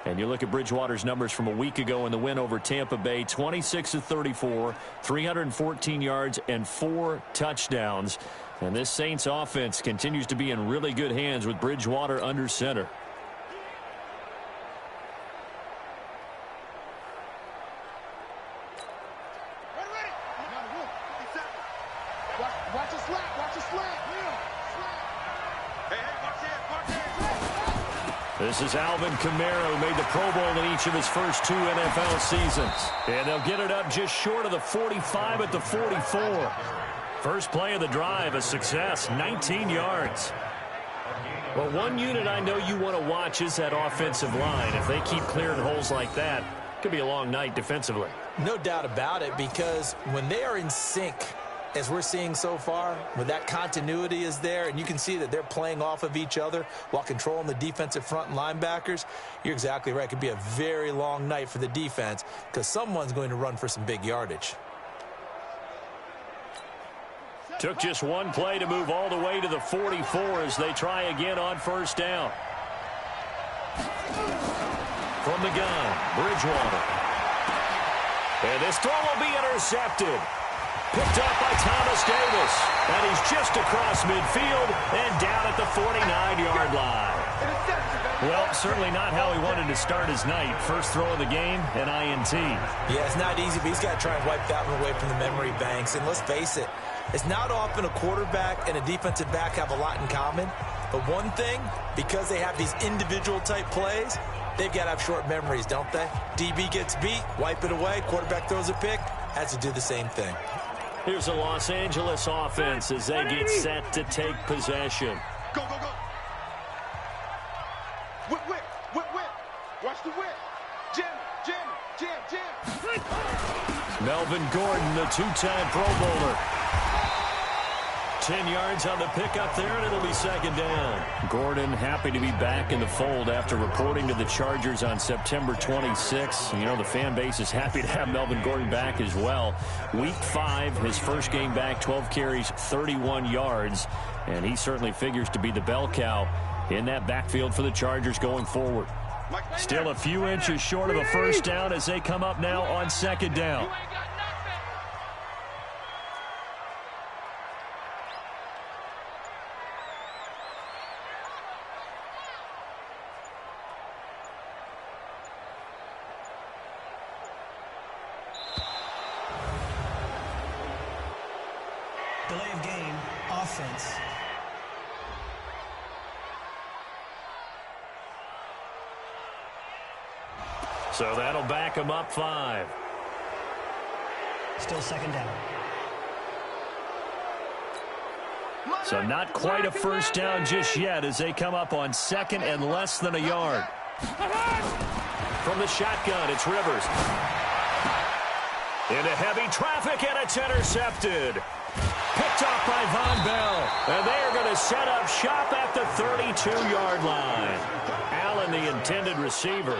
And you look at Bridgewater's numbers from a week ago in the win over Tampa Bay, 26 of 34, 314 yards, and 4 touchdowns. And this Saints offense continues to be in really good hands with Bridgewater under center. This is Alvin Kamara, who made the Pro Bowl in each of his first 2 NFL seasons. And they'll get it up just short of the 45 at the 44. First play of the drive, a success, 19 yards. Well, one unit I know you want to watch is that offensive line. If they keep clearing holes like that, it could be a long night defensively. No doubt about it, because when they are in sync, as we're seeing so far, when that continuity is there and you can see that they're playing off of each other while controlling the defensive front and linebackers, you're exactly right. It could be a very long night for the defense because someone's going to run for some big yardage. Took just one play to move all the way to the 44 as they try again on first down. From the gun, Bridgewater. And this throw will be intercepted. Picked up by Thomas Davis. And he's just across midfield and down at the 49-yard line. Well, certainly not how he wanted to start his night. First throw of the game, an INT. Yeah, it's not easy, but he's got to try and wipe that one away from the memory banks. And let's face it, it's not often a quarterback and a defensive back have a lot in common. But one thing, because they have these individual type plays, they've got to have short memories, don't they? DB gets beat, wipe it away, quarterback throws a pick, has to do the same thing. Here's the Los Angeles offense as they get set to take possession. Go, go, go. Whip, whip, whip, whip. Watch the whip. Jam, jam, jam, jam. Melvin Gordon, the 2-time Pro Bowler. 10 yards on the pickup there, and it'll be second down. Gordon happy to be back in the fold after reporting to the Chargers on September 26th. You know, the fan base is happy to have Melvin Gordon back as well. Week 5, his first game back, 12 carries, 31 yards. And he certainly figures to be the bell cow in that backfield for the Chargers going forward. Still a few inches short of a first down as they come up now on second down. Delay of game, offense. So that'll back him up 5. Still second down. So not quite a first down just yet as they come up on second and less than a yard. From the shotgun, it's Rivers. Into heavy traffic, and it's intercepted. Picked off by Von Bell. And they are going to set up shop at the 32-yard line. Allen, the intended receiver.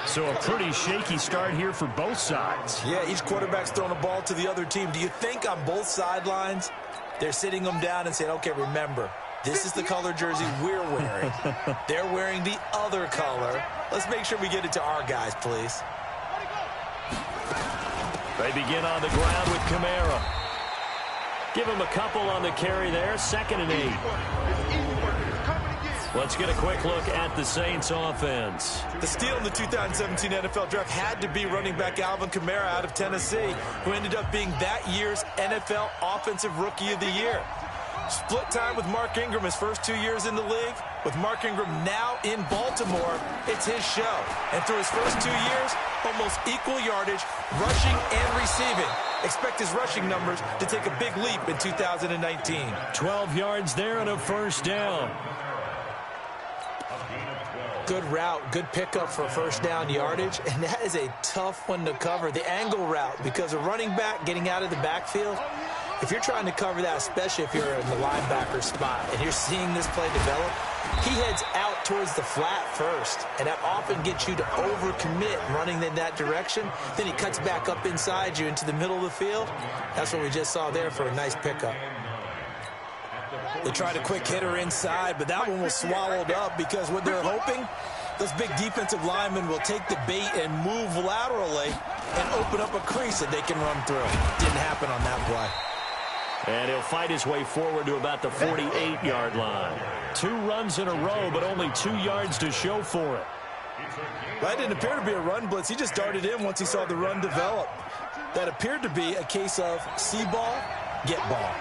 So a pretty shaky start here for both sides. Yeah, each quarterback's throwing a ball to the other team. Do you think on both sidelines they're sitting them down and saying, okay, remember, this is the color jersey we're wearing. They're wearing the other color. Let's make sure we get it to our guys, please. They begin on the ground with Kamara. Give him a couple on the carry there. 2nd and 8. Let's get a quick look at the Saints offense. The steal in the 2017 NFL Draft had to be running back Alvin Kamara out of Tennessee, who ended up being that year's NFL Offensive Rookie of the Year. Split time with Mark Ingram his first 2 years in the league. With Mark Ingram now in Baltimore, it's his show. And through his first 2 years, almost equal yardage, rushing and receiving. Expect his rushing numbers to take a big leap in 2019. 12 yards there and a first down. Good route, good pickup for first down yardage, and that is a tough one to cover, the angle route, because a running back getting out of the backfield, if you're trying to cover that, especially if you're in the linebacker spot, and you're seeing this play develop, he heads out towards the flat first, and that often gets you to overcommit running in that direction. Then he cuts back up inside you into the middle of the field. That's what we just saw there for a nice pickup. They tried a quick hitter inside, but that one was swallowed up because what they're hoping Those big defensive linemen will take the bait and move laterally and open up a crease that they can run through. Didn't happen on that play. And he'll fight his way forward to about the 48-yard line. 2 runs in a row, but only 2 yards to show for it. That didn't appear to be a run blitz. He just darted in once he saw the run develop. That appeared to be a case of see ball, get ball.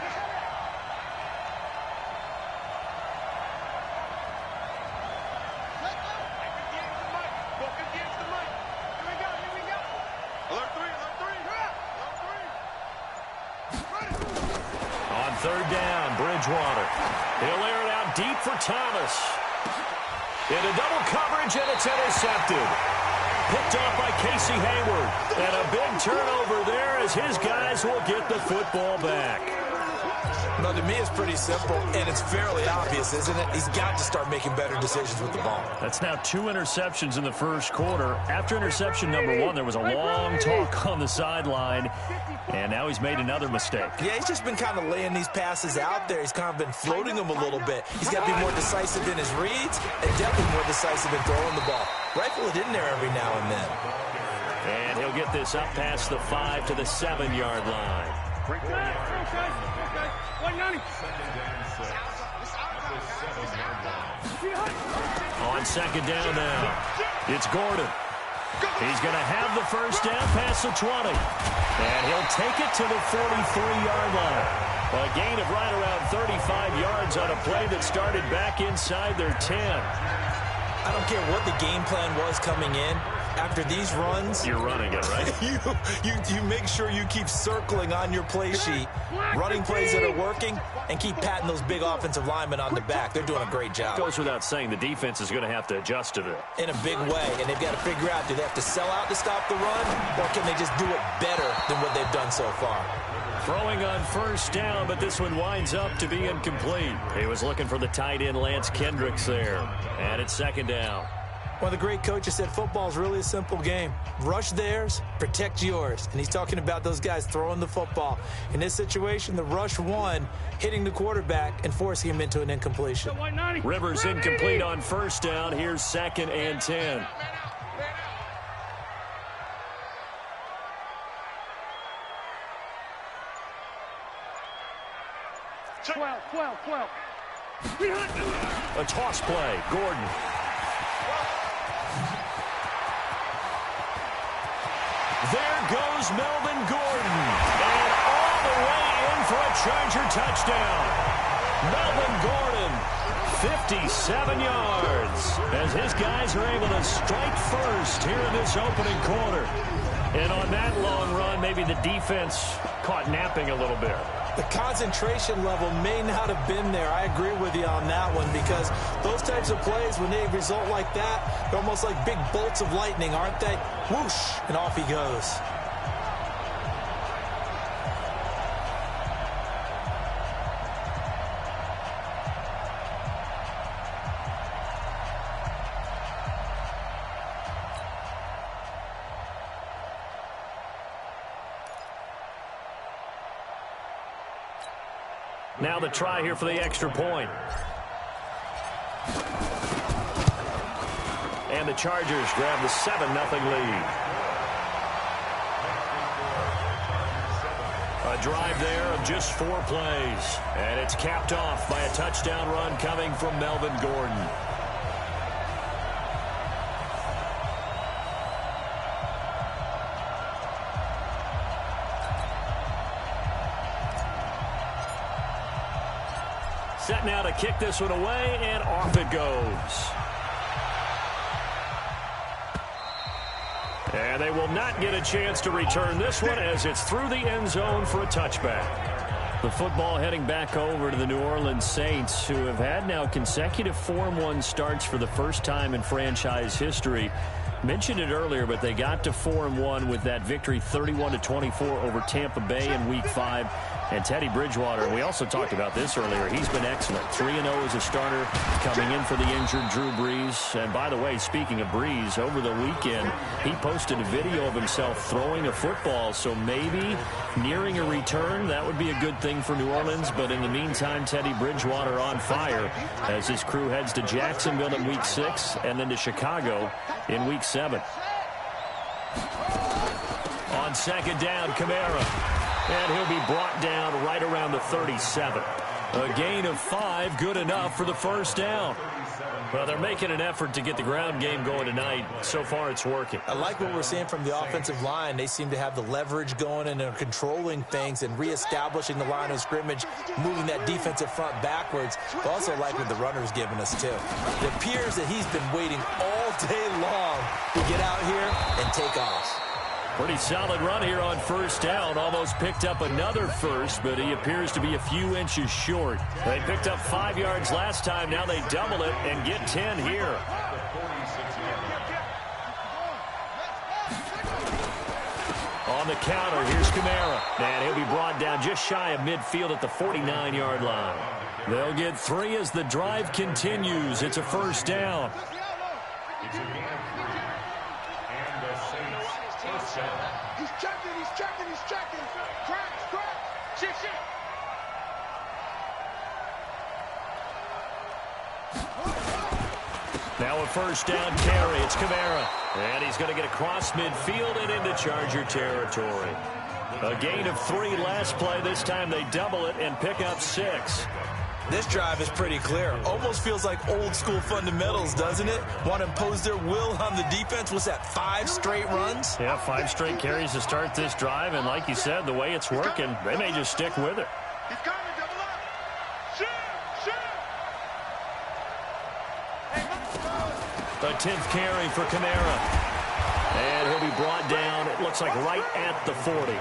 On 3rd down, Bridgewater. He'll air it out deep for Thomas. Into double coverage, and it's intercepted. Picked off by Casey Hayward. And a big turnover there as his guys will get the football back. Well, to me, it's pretty simple, and it's fairly obvious, isn't it? He's got to start making better decisions with the ball. That's now 2 interceptions in the first quarter. After interception number 1, there was a long talk on the sideline, and now he's made another mistake. Yeah, he's just been kind of laying these passes out there. He's kind of been floating them a little bit. He's got to be more decisive in his reads and definitely more decisive in throwing the ball. Rifle it in there every now and then. And he'll get this up past the 5 to the 7-yard line. On 2nd down now, it's Gordon. He's going to have the first down past the 20. And he'll take it to the 43-yard line. A gain of right around 35 yards on a play that started back inside their 10. I don't care what the game plan was coming in. After these runs, you're running it, right? you make sure you keep circling on your play sheet, running plays that are working, and keep patting those big offensive linemen on the back. They're doing a great job. Goes without saying the defense is going to have to adjust to it. In a big way, and they've got to figure out, do they have to sell out to stop the run, or can they just do it better than what they've done so far? Throwing on 1st down, but this one winds up to be incomplete. He was looking for the tight end Lance Kendricks there. And it's 2nd down. One of the great coaches said football is really a simple game. Rush theirs, protect yours. And he's talking about those guys throwing the football. In this situation, the rush won, hitting the quarterback and forcing him into an incompletion. Rivers incomplete on 1st down. Here's 2nd and 10. A toss play, Gordon. There goes Melvin Gordon. And all the way in for a Charger touchdown. Melvin Gordon, 57 yards, as his guys are able to strike first here in this opening quarter. And on that long run, maybe the defense caught napping a little bit. The concentration level may not have been there. I agree with you on that one, because those types of plays, when they result like that, they're almost like big bolts of lightning, aren't they? Whoosh, and off he goes. Now the try here for the extra point. And the Chargers grab the 7-0 lead. A drive there of just 4 plays. And it's capped off by a touchdown run coming from Melvin Gordon. Set now to kick this one away, and off it goes. And they will not get a chance to return this one as it's through the end zone for a touchback. The football heading back over to the New Orleans Saints, who have had now consecutive 4-1 starts for the first time in franchise history. Mentioned it earlier, but they got to 4-1 with that victory 31-24 over Tampa Bay in Week 5. And Teddy Bridgewater, we also talked about this earlier, he's been excellent. 3-0 as a starter, coming in for the injured Drew Brees. And by the way, speaking of Brees, over the weekend, he posted a video of himself throwing a football. So maybe nearing a return, that would be a good thing for New Orleans. But in the meantime, Teddy Bridgewater on fire as his crew heads to Jacksonville in Week 6 and then to Chicago in Week 7. On second down, Kamara. And he'll be brought down right around the 37. A gain of 5, good enough for the first down. Well, they're making an effort to get the ground game going tonight. So far, it's working. I like what we're seeing from the offensive line. They seem to have the leverage going and they're controlling things and reestablishing the line of scrimmage, moving that defensive front backwards. But also like what the runner's giving us, too. It appears that he's been waiting all day long to get out here and take off. Pretty solid run here on first down. Almost picked up another first, but he appears to be a few inches short. They picked up 5 yards last time. Now they double it and get 10 here. On the counter, here's Kamara. And he'll be brought down just shy of midfield at the 49-yard line. They'll get 3 as the drive continues. It's a first down. He's checking. Crack. Shit. Now a first down carry. It's Kamara. And he's going to get across midfield and into Charger territory. A gain of 3 last play. This time they double it and pick up 6. This drive is pretty clear. Almost feels like old school fundamentals, doesn't it? Want to impose their will on the defense. Was that 5 straight runs? Yeah, 5 straight carries to start this drive. And like you said, the way it's working, they may just stick with it. He's coming, double up. Shoot. The 10th carry for Kamara. And he'll be brought down, it looks like right at the 40.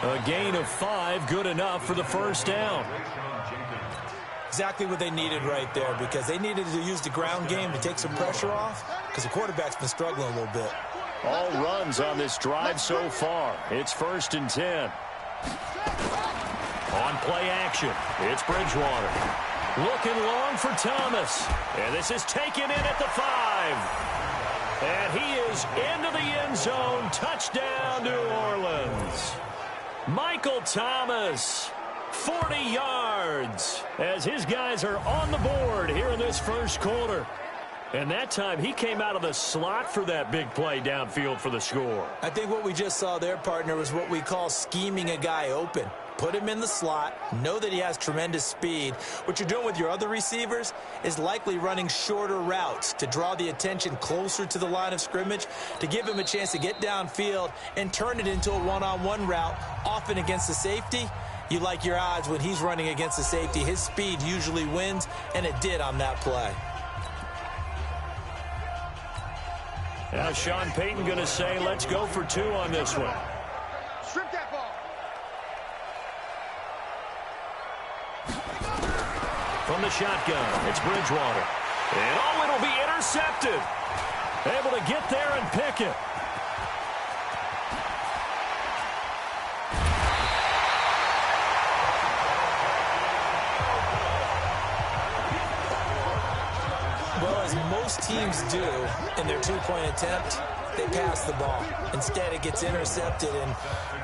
A gain of 5, good enough for the first down. Exactly what they needed right there, because they needed to use the ground game to take some pressure off, because the quarterback's been struggling a little bit. All runs on this drive so far. It's 1st and 10. On play action, it's Bridgewater. Looking long for Thomas. And this is taken in at the 5. And he is into the end zone. Touchdown, New Orleans. Michael Thomas. 40 yards as his guys are on the board here in this first quarter. And that time he came out of the slot for that big play downfield for the score. I think what we just saw there, partner, was what we call scheming a guy open. Put him in the slot, know that he has tremendous speed. What you're doing with your other receivers is likely running shorter routes to draw the attention closer to the line of scrimmage, to give him a chance to get downfield and turn it into a one-on-one route, often against the safety. You like your odds when he's running against the safety. His speed usually wins, and it did on that play. Now Sean Payton going to say, let's go for 2 on this one. Strip that ball. From the shotgun, it's Bridgewater. And it'll be intercepted. Able to get there and pick it. Well, as most teams do in their 2-point attempt, they pass the ball. Instead, it gets intercepted. And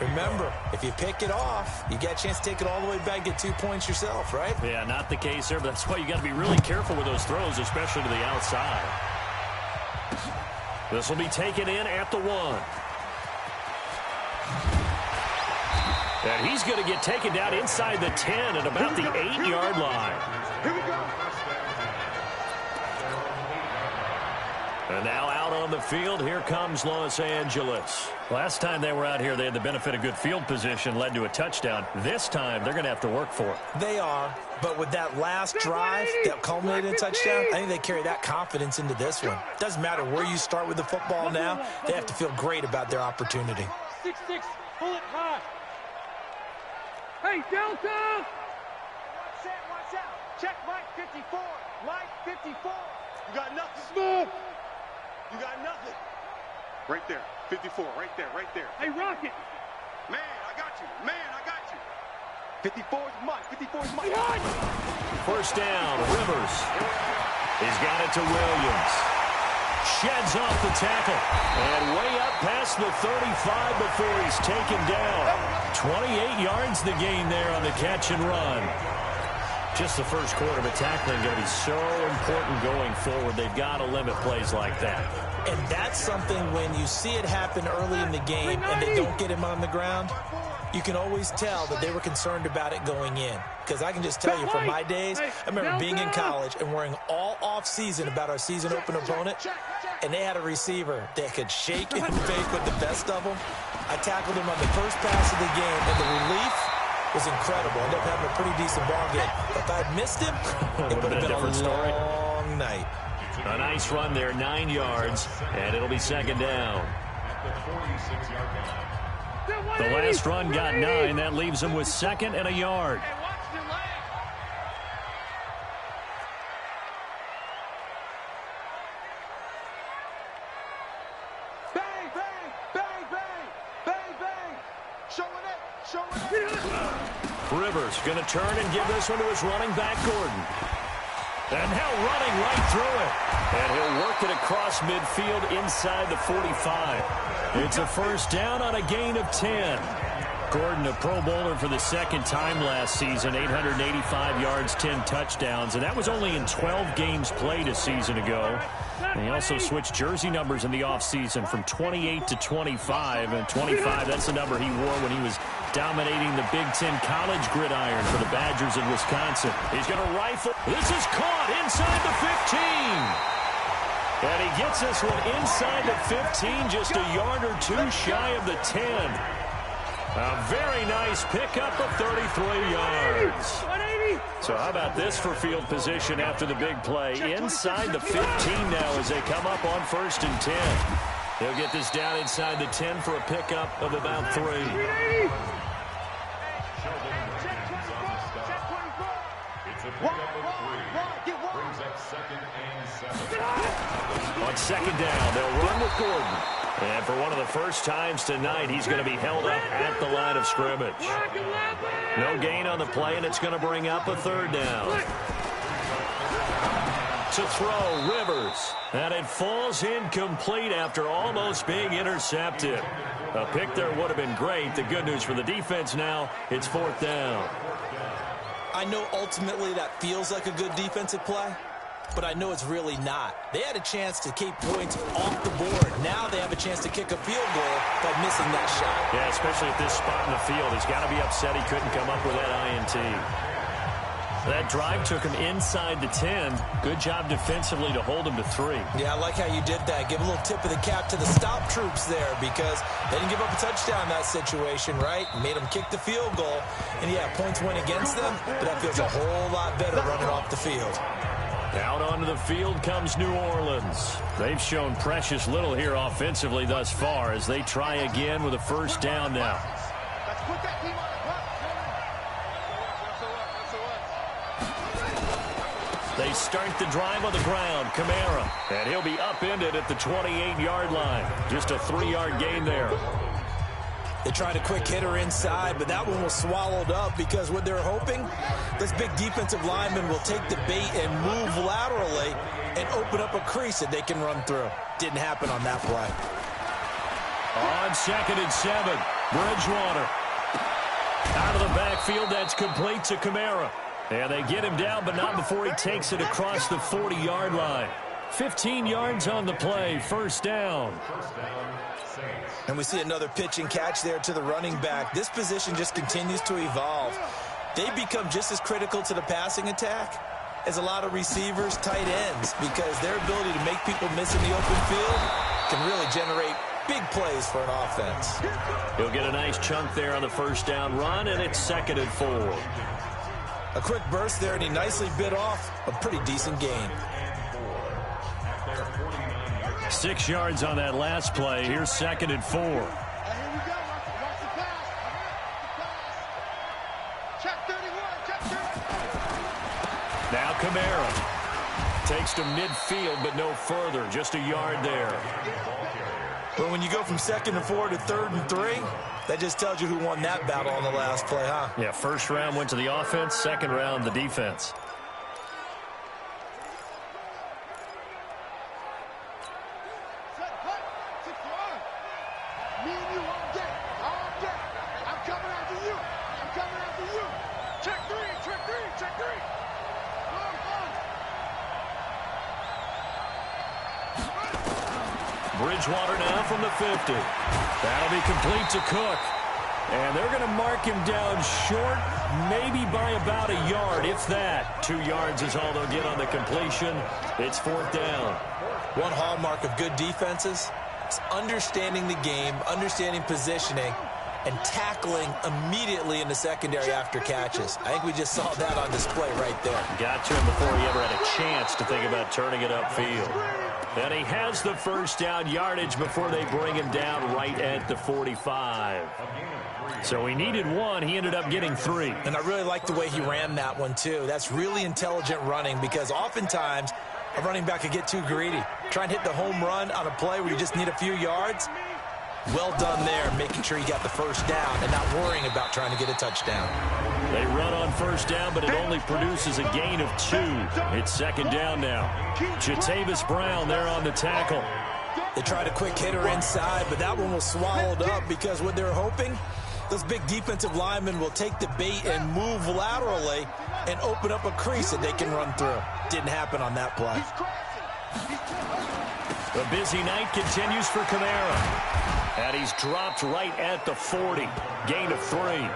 remember, if you pick it off, you get a chance to take it all the way back, get 2 points yourself, right? Yeah, not the case there, but that's why you got to be really careful with those throws, especially to the outside. This will be taken in at the 1. And he's going to get taken down inside the 10 at about the 8-yard line. Here we go. And now out on the field, here comes Los Angeles. Last time they were out here, they had the benefit of good field position, led to a touchdown. This time, they're going to have to work for it. They are, but with that last drive that culminated in a touchdown, I think they carry that confidence into this one. Doesn't matter where you start with the football now, they have to feel great about their opportunity. 6-6, pull it high. Hey, Delta! Watch out. Check Mike 54. Mike 54. You got nothing. Smooth. You got nothing. Right there. 54. Right there. Hey, Rocket. Man, I got you. Man, I got you. 54 is Mike. 54 is Mike. First down, Rivers. He's got it to Williams. Sheds off the tackle. And way up past the 35 before he's taken down. 28 yards the gain there on the catch and run. Just the first quarter, but tackling going to be so important going forward. They've got to limit plays like that. And that's something when you see it happen early in the game and they don't get him on the ground, you can always tell that they were concerned about it going in. Because I can just tell you from my days, I remember being in college and worrying all off-season about our season open opponent, and they had a receiver that could shake and fake with the best of them. I tackled him on the first pass of the game, and the relief was incredible. I ended up having a pretty decent ball game. If I had missed him, it would have been a different story. long night. A nice run there, 9 yards, and it'll be second down. The last run got 9. That leaves him with second and a yard. Bang, bang, bang, bang, bang, bang. Showing it. Rivers going to turn and give this one to his running back, Gordon. And now running right through it. And he'll work it across midfield inside the 45. It's a first down on a gain of 10. Gordon, a Pro Bowler for the second time last season, 885 yards, 10 touchdowns, and that was only in 12 games played a season ago. And he also switched jersey numbers in the offseason from 28 to 25, and 25, that's the number he wore when he was dominating the Big Ten college gridiron for the Badgers in Wisconsin. He's going to rifle. This is caught inside the 15. And he gets this one inside the 15, just a yard or two shy of the 10. A very nice pickup of 33 yards. So how about this for field position after the big play? Inside the 15 now as they come up on 1st and 10. They'll get this down inside the 10 for a pickup of about 3. On second down, they'll run with Gordon. And for one of the first times tonight, he's going to be held up at the line of scrimmage. No gain on the play, and it's going to bring up a 3rd down. To throw, Rivers. And it falls incomplete after almost being intercepted. A pick there would have been great. The good news for the defense now, it's 4th down. I know ultimately that feels like a good defensive play, but I know it's really not. They had a chance to keep points off the board. Now they have a chance to kick a field goal by missing that shot. Yeah, especially at this spot in the field. He's got to be upset he couldn't come up with that INT. That drive took him inside the 10. Good job defensively to hold him to 3. Yeah, I like how you did that. Give a little tip of the cap to the stop troops there because they didn't give up a touchdown in that situation, right? Made them kick the field goal. And, yeah, points went against them, but that feels a whole lot better running off the field. Out onto the field comes New Orleans. They've shown precious little here offensively thus far as they try again with a first down now. Let's put that team on the clock. They start the drive on the ground. Kamara. And he'll be upended at the 28-yard line. Just a 3-yard gain there. They tried a quick hitter inside, but that one was swallowed up because what they're hoping, this big defensive lineman will take the bait and move laterally and open up a crease that they can run through. Didn't happen on that play. On 2nd and 7, Bridgewater. Out of the backfield, that's complete to Kamara. And they get him down, but not before he takes it across the 40-yard line. 15 yards on the play, first down. And we see another pitch and catch there to the running back. This position just continues to evolve. They become just as critical to the passing attack as a lot of receivers, tight ends, because their ability to make people miss in the open field can really generate big plays for an offense. He'll get a nice chunk there on the first down run, and it's 2nd and 4. A quick burst there, and he nicely bit off a pretty decent gain. 6 yards on that last play. Here's 2nd and 4. Here we go. Watch the pass. Check 31. Check 31. Now Kamara takes to midfield, but no further. Just a yard there. But when you go from 2nd and 4 to 3rd and 3, that just tells you who won that battle on the last play, huh? Yeah, first round went to the offense, second round the defense. Me and you all day. All day. I'm coming after you. I'm coming after you. Check three. Check three. Check three. Bridgewater now from the 50. That'll be complete to Cook. And they're going to mark him down short, maybe by about a yard, if that. 2 yards is all they'll get on the completion. It's 4th down. One hallmark of good defenses is understanding the game, understanding positioning, and tackling immediately in the secondary after catches. I think we just saw that on display right there. Got to him before he ever had a chance to think about turning it upfield. And he has the first down yardage before they bring him down right at the 45. So he needed 1. He ended up getting 3. And I really like the way he ran that one, too. That's really intelligent running because oftentimes a running back could get too greedy. Try and hit the home run on a play where you just need a few yards. Well done there, making sure he got the first down and not worrying about trying to get a touchdown. They run on first down, but it only produces a gain of 2. It's 2nd down now. Jatavis Brown there on the tackle. They tried a quick hitter inside, but that one was swallowed up because what they're hoping, those big defensive linemen will take the bait and move laterally and open up a crease that they can run through. Didn't happen on that play. The busy night continues for Kamara. And he's dropped right at the 40. Gain of 3.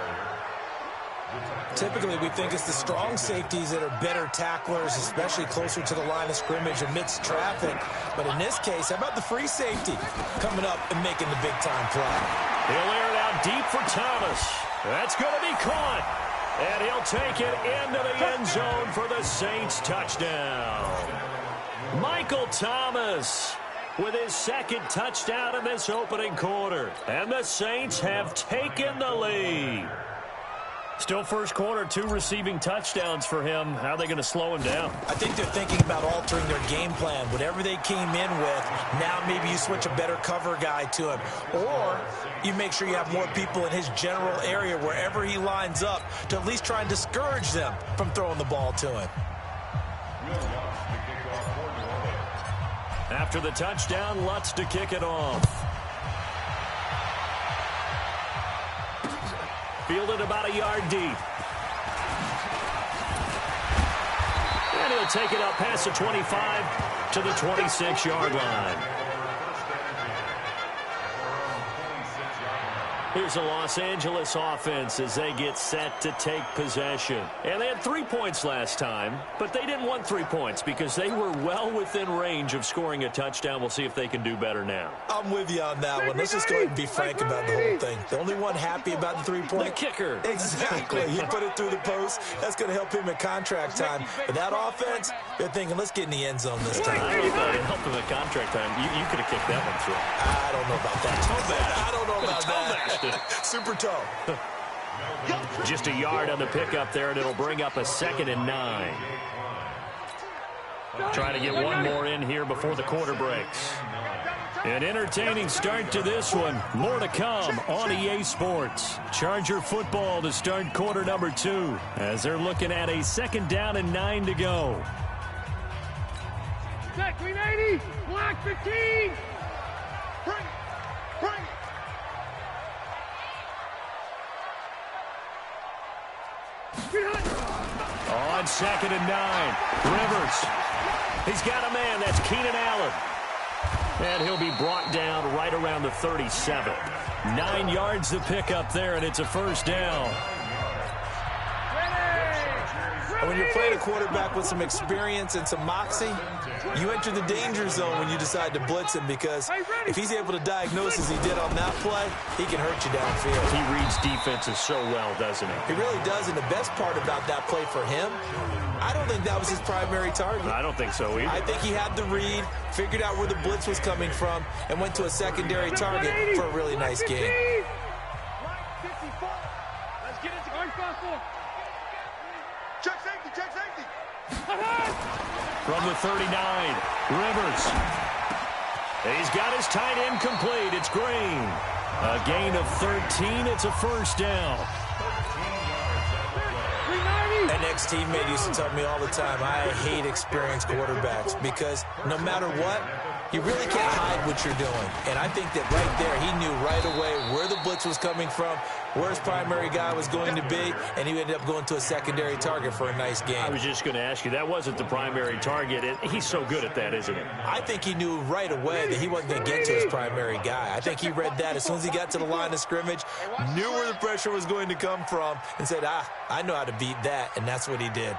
Typically, we think it's the strong safeties that are better tacklers, especially closer to the line of scrimmage amidst traffic. But in this case, how about the free safety coming up and making the big-time play? He'll air it out deep for Thomas. That's going to be caught. And he'll take it into the end zone for the Saints touchdown. Michael Thomas with his 2nd touchdown in this opening quarter. And the Saints have taken the lead. Still first quarter, 2 receiving touchdowns for him. How are they going to slow him down? I think they're thinking about altering their game plan. Whatever they came in with, now maybe you switch a better cover guy to him. Or you make sure you have more people in his general area wherever he lines up to at least try and discourage them from throwing the ball to him. After the touchdown, Lutz to kick it off. Fielded about a yard deep. And he'll take it up past the 25 to the 26-yard line. Here's the Los Angeles offense as they get set to take possession. And they had 3 points last time, but they didn't want 3 points because they were well within range of scoring a touchdown. We'll see if they can do better now. I'm with you on that one. Let's just go ahead and be frank about the whole thing. The only one happy about the 3-point. The kicker. Exactly. He put it through the post. That's going to help him at contract time. But that offense, they're thinking, let's get in the end zone this time. I don't know if that would help him at contract time. You could have kicked that one through. I don't know about that. I don't know about that. Super toe. Just a yard on the pickup there, and it'll bring up a 2nd and 9. Trying to get one more in here before the quarter breaks. An entertaining start to this one. More to come on EA Sports. Charger football to start quarter number 2 as they're looking at a 2nd down and 9 to go. Set, 380, block 15. Bring it. Bring it. On 2nd and 9, Rivers. He's got a man. That's Keenan Allen. And he'll be brought down right around the 37. 9 yards to pick up there, and it's a first down. And when you're playing a quarterback with some experience and some moxie, you enter the danger zone when you decide to blitz him because if he's able to diagnose as he did on that play, he can hurt you downfield. He reads defenses so well, doesn't he? He really does, and the best part about that play for him, I don't think that was his primary target. I don't think so either. I think he had the read, figured out where the blitz was coming from, and went to a secondary target for a really nice game. Let's get into going fastball. Check safety. Check safety. From the 39, Rivers. He's got his tight end complete. It's Green. A gain of 13. It's a first down. An ex-teammate used to tell me all the time, I hate experienced quarterbacks because no matter what, you really can't hide what you're doing. And I think that right there, he knew right away where the blitz was coming from, where his primary guy was going to be, and he ended up going to a secondary target for a nice game. I was just going to ask you, that wasn't the primary target. He's so good at that, isn't he? I think he knew right away that he wasn't going to get to his primary guy. I think he read that as soon as he got to the line of scrimmage, knew where the pressure was going to come from, and said, I know how to beat that, and that's what he did.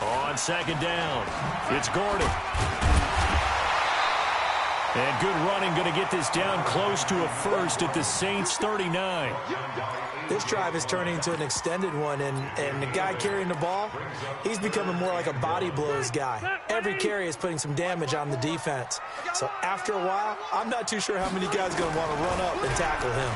On second down, it's Gordon. And good running, going to get this down close to a first at the Saints 39. This drive is turning into an extended one, and the guy carrying the ball, he's becoming more like a body blows guy. Every carry is putting some damage on the defense. So after a while, I'm not too sure how many guys are going to want to run up and tackle him.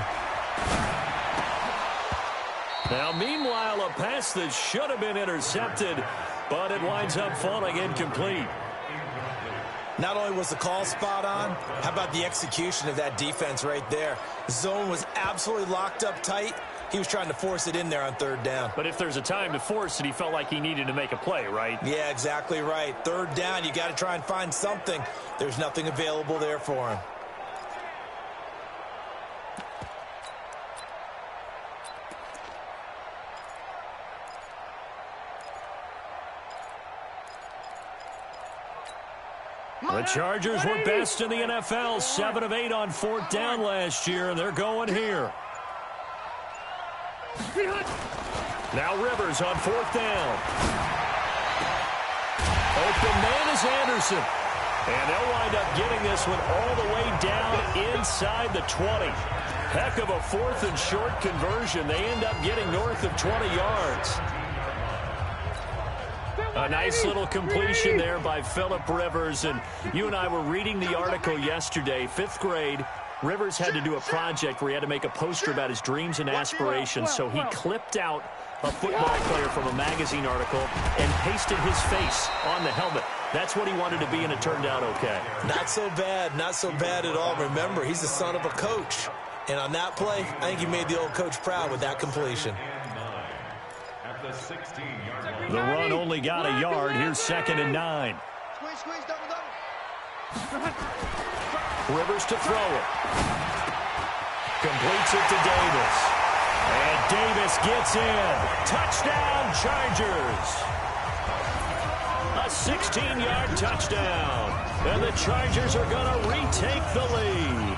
Now, meanwhile, a pass that should have been intercepted, but it winds up falling incomplete. Not only was the call spot on, how about the execution of that defense right there? The zone was absolutely locked up tight. He was trying to force it in there on third down. But if there's a time to force it, he felt like he needed to make a play, right? Yeah, exactly right. Third down, you got to try and find something. There's nothing available there for him. The Chargers were best in the NFL, 7 of 8 on fourth down last year, and they're going here. Now Rivers on fourth down. Open man is Anderson. And they'll wind up getting this one all the way down inside the 20. Heck of a fourth and short conversion. They end up getting north of 20 yards. A nice little completion there by Phillip Rivers. And you and I were reading the article yesterday, 5th grade. Rivers had to do a project where he had to make a poster about his dreams and aspirations. So he clipped out a football player from a magazine article and pasted his face on the helmet. That's what he wanted to be, and it turned out okay. Not so bad. Not so bad at all. Remember, he's the son of a coach. And on that play, I think he made the old coach proud with that completion. The run only got a yard. Here's 2nd and 9. Rivers to throw it. Completes it to Davis. And Davis gets in. Touchdown, Chargers. A 16-yard touchdown. And the Chargers are going to retake the lead.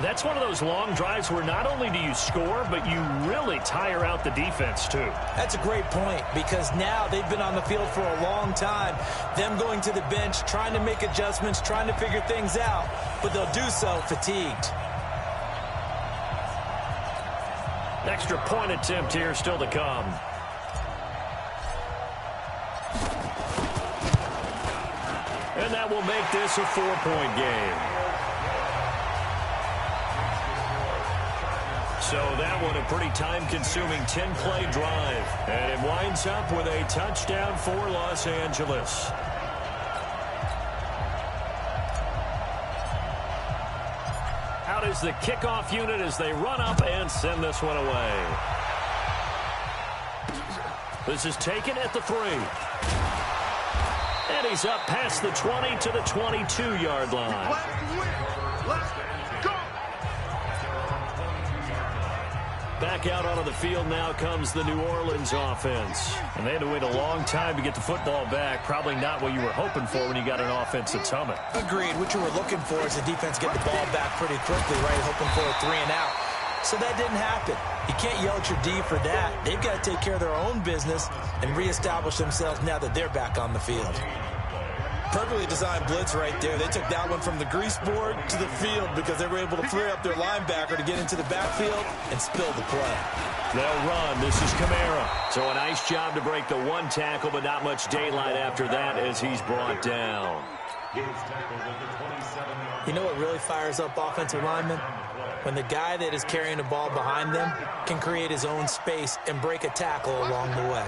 That's one of those long drives where not only do you score, but you really tire out the defense, too. That's a great point, because now they've been on the field for a long time. Them going to the bench, trying to make adjustments, trying to figure things out, but they'll do so fatigued. Extra point attempt here still to come. And that will make this a 4-point game. So that one a pretty time-consuming 10-play drive. And it winds up with a touchdown for Los Angeles. Out is the kickoff unit as they run up and send this one away. This is taken at the 3. And he's up past the 20 to the 22-yard line. Back out onto the field now comes the New Orleans offense. And they had to wait a long time to get the football back. Probably not what you were hoping for when you got an offense that's humming. Agreed. What you were looking for is the defense get the ball back pretty quickly, right? Hoping for a 3 and out. So that didn't happen. You can't yell at your D for that. They've got to take care of their own business and reestablish themselves now that they're back on the field. Perfectly designed blitz right there. They took that one from the grease board to the field because they were able to free up their linebacker to get into the backfield and spill the play. They'll run. This is Kamara. So a nice job to break the one tackle, but not much daylight after that as he's brought down. You know what really fires up offensive linemen? When the guy that is carrying the ball behind them can create his own space and break a tackle along the way.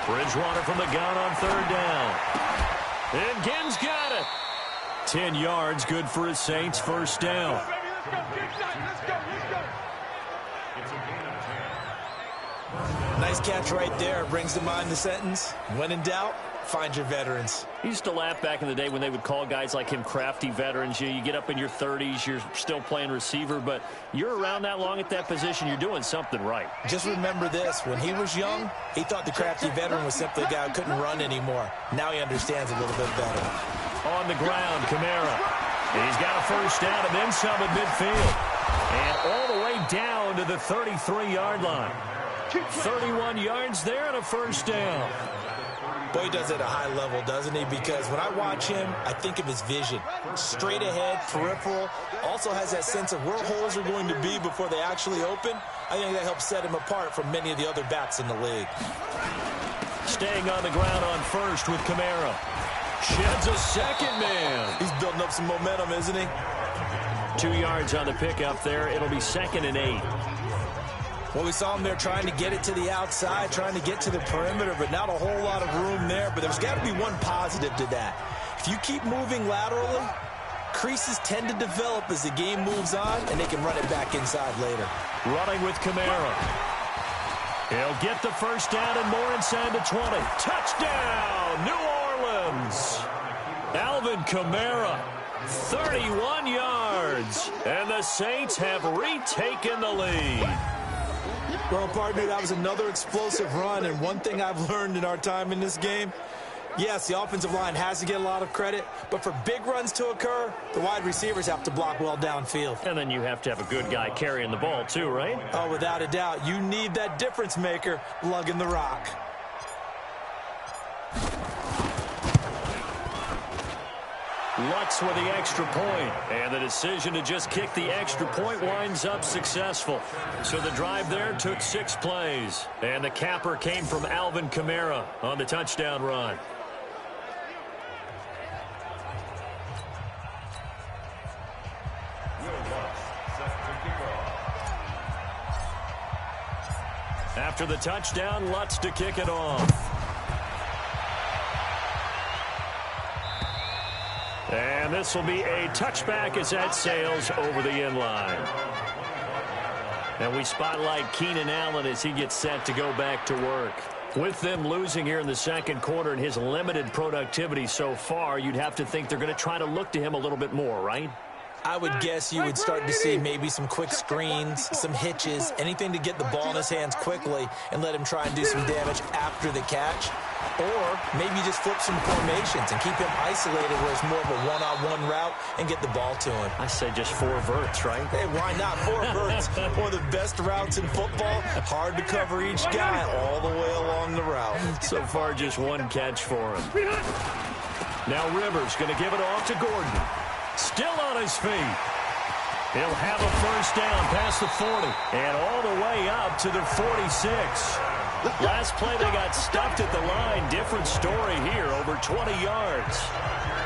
Bridgewater from the gun on third down. And Ginn's got it. 10 yards, good for his Saints, first down. Let's go. Nice catch right there. Brings to mind the sentence, when in doubt, find your veterans. He used to laugh back in the day when they would call guys like him crafty veterans. You get up in your 30s, you're still playing receiver, but you're around that long at that position, you're doing something right. Just remember this, when he was young, he thought the crafty veteran was simply a guy who couldn't run anymore. Now he understands a little bit better. On the ground, Kamara. He's got a first down and then some at midfield. And all the way down to the 33-yard line. 31 yards there and a first down. Boy, he does it at a high level, doesn't he? Because when I watch him, I think of his vision. Straight ahead, peripheral. Also has that sense of where holes are going to be before they actually open. I think that helps set him apart from many of the other backs in the league. Staying on the ground on first with Kamara. Sheds a second man. He's building up some momentum, isn't he? 2 yards on the pickup there. It'll be 2nd and 8. Well, we saw him there trying to get it to the outside, trying to get to the perimeter, but not a whole lot of room there. But there's got to be one positive to that. If you keep moving laterally, creases tend to develop as the game moves on, and they can run it back inside later. Running with Kamara. He'll get the first down and more inside the 20. Touchdown, New Orleans. Alvin Kamara, 31 yards. And the Saints have retaken the lead. Well, partner, that was another explosive run, and one thing I've learned in our time in this game, yes, the offensive line has to get a lot of credit, but for big runs to occur, the wide receivers have to block well downfield. And then you have to have a good guy carrying the ball too, right? Oh, without a doubt. You need that difference maker lugging the rock. Lutz with the extra point, and the decision to just kick the extra point winds up successful. So the drive there took 6 plays, and the capper came from Alvin Kamara on the touchdown run. After the touchdown, Lutz to kick it off. And this will be a touchback as that sails over the end line. And we spotlight Keenan Allen as he gets set to go back to work. With them losing here in the second quarter and his limited productivity so far, you'd have to think they're going to try to look to him a little bit more, right? I would guess you would start to see maybe some quick screens, some hitches, anything to get the ball in his hands quickly and let him try and do some damage after the catch. Or maybe just flip some formations and keep him isolated where it's more of a one-on-one route and get the ball to him. I say just 4 verts, right? Hey, why not? 4 verts. One of the best routes in football. Hard to cover each guy all the way along the route. So far, just 1 catch for him. Now Rivers going to give it off to Gordon. Still on his feet. He'll have a first down past the 40 and all the way up to the 46. Last play, they got stuffed at the line. Different story here, over 20 yards.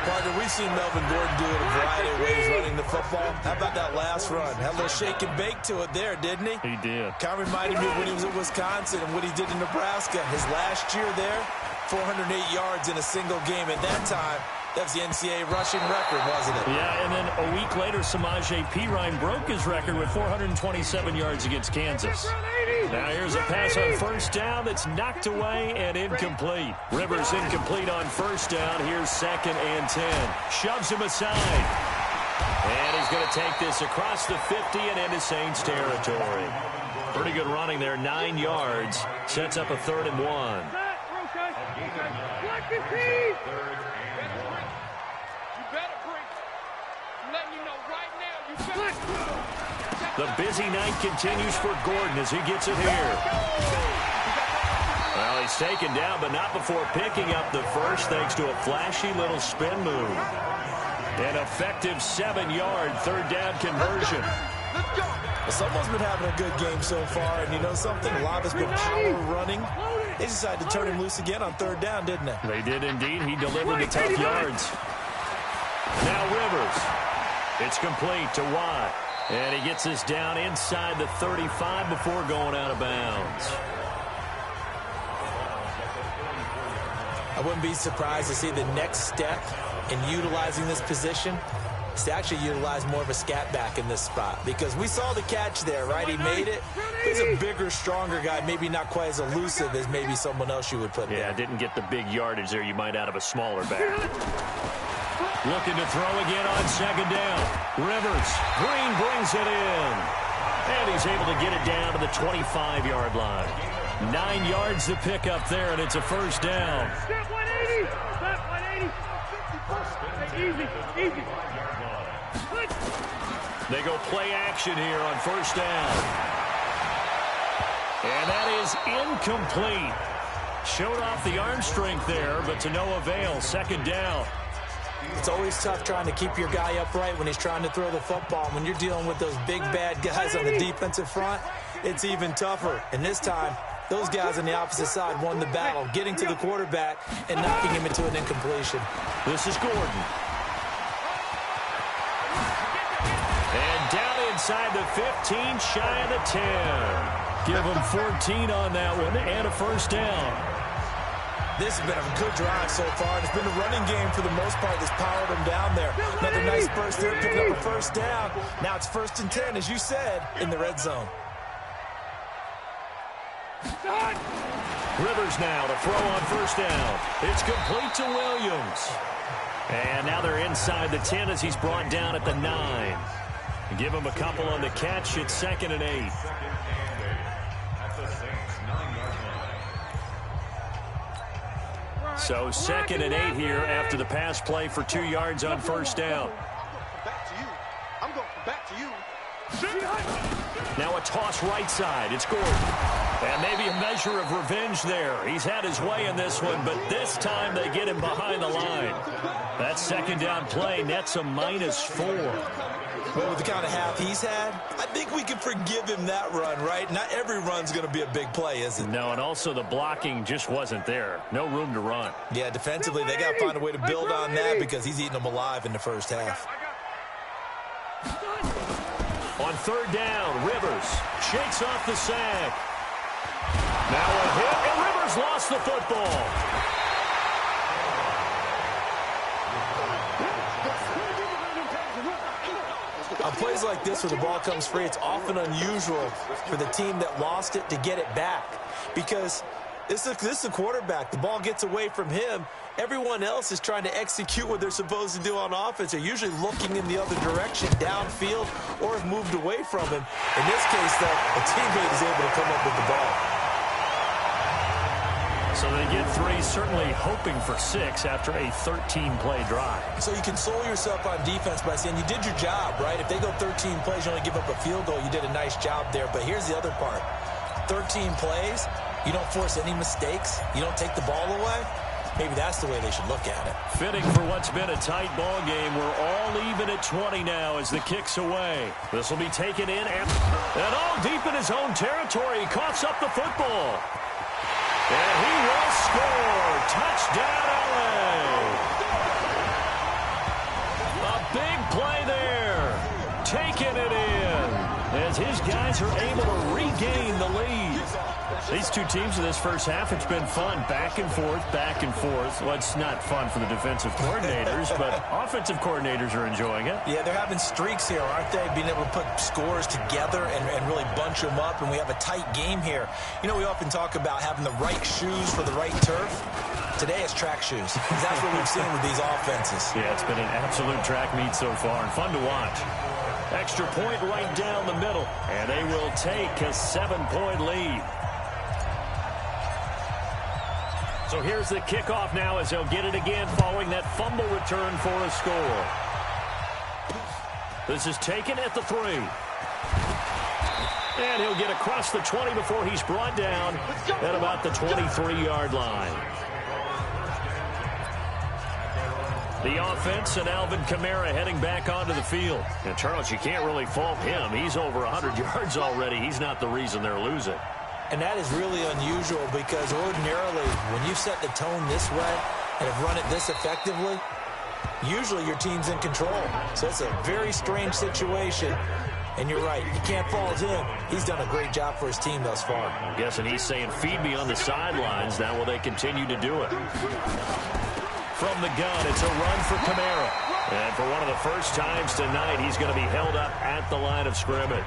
Partner, we've seen Melvin Gordon do it a variety of ways running the football. How about that last run? Had a little shake and bake to it there, didn't he? He did. Kind of reminded me of when he was at Wisconsin and what he did in Nebraska. His last year there, 408 yards in a single game. At that time, that was the NCAA rushing record, wasn't it? Yeah, and then a week later, Samaje Perine broke his record with 427 yards against Kansas. Now here's a pass on first down that's knocked away and incomplete. Rivers incomplete on first down. Here's 2nd and 10. Shoves him aside. And he's going to take this across the 50 and into Saints territory. Pretty good running there, 9 yards. Sets up a 3rd and 1. The busy night continues for Gordon as he gets it here. Well, he's taken down, but not before picking up the first thanks to a flashy little spin move. An effective 7-yard 3rd down conversion. Well, someone's been having a good game so far, and you know something? A lot has been power running. They decided to turn him loose again on 3rd down, didn't they? They did indeed. He delivered the tough yards. Now Rivers. It's complete to Watt. And he gets this down inside the 35 before going out of bounds. I wouldn't be surprised to see the next step in utilizing this position is to actually utilize more of a scat back in this spot, because we saw the catch there, right? He made it. He's a bigger, stronger guy, maybe not quite as elusive as maybe someone else you would put there. Yeah, didn't get the big yardage there you might out of a smaller back. Looking to throw again on second down. Rivers. Green brings it in. And he's able to get it down to the 25-yard line. 9 yards to pick up there, and it's a first down. Step 180. Step 180. Easy. They go play action here on first down. And that is incomplete. Showed off the arm strength there, but to no avail. Second down. It's always tough trying to keep your guy upright when he's trying to throw the football. When you're dealing with those big, bad guys on the defensive front, it's even tougher. And this time, those guys on the opposite side won the battle, getting to the quarterback and knocking him into an incompletion. This is Gordon. And down inside the 15, shy of the 10. Give him 14 on that one and a first down. This has been a good drive so far. It's been the running game for the most part that's powered him down there. Another nice burst there, picking up a first down. Now it's 1st and 10, as you said, in the red zone. Rivers now to throw on first down. It's complete to Williams. And now they're inside the 10 as he's brought down at the 9. Give him a couple on the catch. It's 2nd and 8. So 2nd and 8 here after the pass play for 2 yards on first down. I'm going back to you. Now a toss right side. It's Gordon. And maybe a measure of revenge there. He's had his way in this one, but this time they get him behind the line. That second down play nets a -4. Well, with the kind of half he's had, I think we can forgive him that run, right? Not every run's going to be a big play, is it? No, and also the blocking just wasn't there. No room to run. Yeah, defensively, they got to find a way to build on that because he's eating them alive in the first half. On third down, Rivers shakes off the sack. Now a hit, and Rivers lost the football. On plays like this where the ball comes free, it's often unusual for the team that lost it to get it back, because this is a quarterback. The ball gets away from him. Everyone else is trying to execute what they're supposed to do on offense. They're usually looking in the other direction, downfield, or have moved away from him. In this case, though, a teammate is able to come up with the ball. So they get 3, certainly hoping for 6 after a 13-play drive. So you console yourself on defense by saying you did your job, right? If they go 13 plays, you only give up a field goal, you did a nice job there. But here's the other part. 13 plays, you don't force any mistakes, you don't take the ball away. Maybe that's the way they should look at it. Fitting for what's been a tight ball game. We're all even at 20 now as the kick's away. This will be taken in and all deep in his own territory. He coughs up the football. And he will score. Touchdown, LA. A big play there. Taking it in as his guys are able to regain the lead. These two teams in this first half, it's been fun. Back and forth, back and forth. Well, it's not fun for the defensive coordinators, but offensive coordinators are enjoying it. Yeah, they're having streaks here, aren't they? Being able to put scores together and really bunch them up, and we have a tight game here. You know, we often talk about having the right shoes for the right turf. Today it's track shoes. That's what we've seen with these offenses. Yeah, it's been an absolute track meet so far, and fun to watch. Extra point right down the middle, and they will take a 7-point lead. So here's the kickoff now as they'll get it again following that fumble return for a score. This is taken at the 3. And he'll get across the 20 before he's brought down at about the 23-yard line. The offense and Alvin Kamara heading back onto the field. And Charles, you can't really fault him. He's over 100 yards already. He's not the reason they're losing. And that is really unusual because ordinarily when you set the tone this way and have run it this effectively, usually your team's in control. So it's a very strange situation. And you're right, you can't fault him. He's done a great job for his team thus far. I'm guessing he's saying, feed me on the sidelines. Now will they continue to do it? From the gun, it's a run for Kamara. And for one of the first times tonight, he's going to be held up at the line of scrimmage.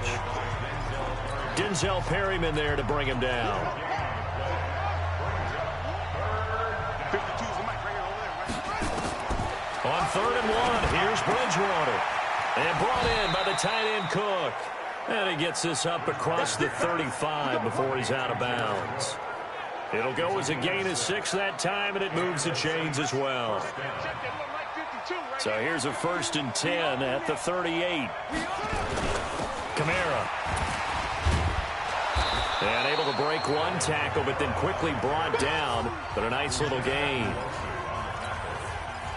Denzel Perryman there to bring him down. On 3rd and 1, here's Bridgewater. And brought in by the tight end Cook. And he gets this up across the 35 before he's out of bounds. It'll go as a gain of 6 that time, and it moves the chains as well. So here's a 1st and 10 at the 38. Kamara. And able to break one tackle, but then quickly brought down. But a nice little gain.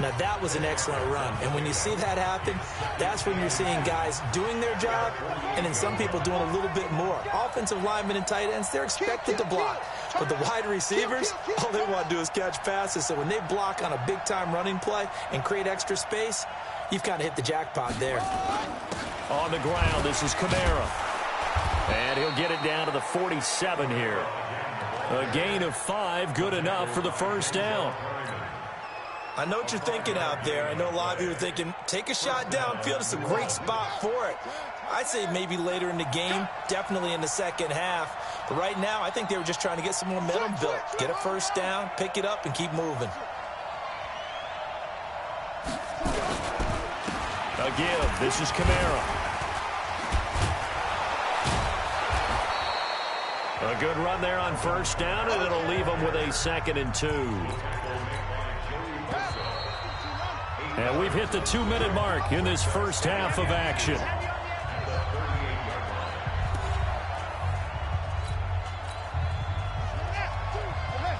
Now, that was an excellent run. And when you see that happen, that's when you're seeing guys doing their job and then some people doing a little bit more. Offensive linemen and tight ends, they're expected to block. But the wide receivers, all they want to do is catch passes. So when they block on a big-time running play and create extra space, you've kind of hit the jackpot there. On the ground, this is Kamara. And he'll get it down to the 47 here. A gain of 5, good enough for the first down. I know what you're thinking out there. I know a lot of you are thinking, take a shot downfield. It's a great spot for it. I'd say maybe later in the game, definitely in the second half. But right now, I think they were just trying to get some momentum built. Get a first down, pick it up, and keep moving. A give. This is Kamara. A good run there on first down, and it'll leave them with a 2nd and 2. And we've hit the 2-minute mark in this first half of action.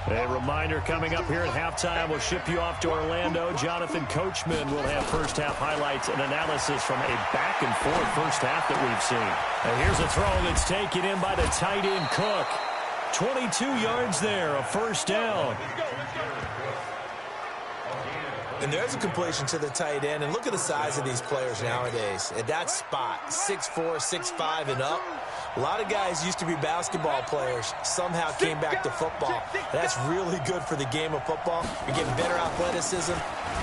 A reminder coming up here at halftime. We'll ship you off to Orlando. Jonathan Coachman will have first half highlights and analysis from a back-and-forth first half that we've seen. And here's a throw that's taken in by the tight end Cook. 22 yards there, a first down. And there's a completion to the tight end. And look at the size of these players nowadays. At that spot, 6'4", 6'5", and up. A lot of guys used to be basketball players, somehow came back to football. That's really good for the game of football. You're getting better athleticism,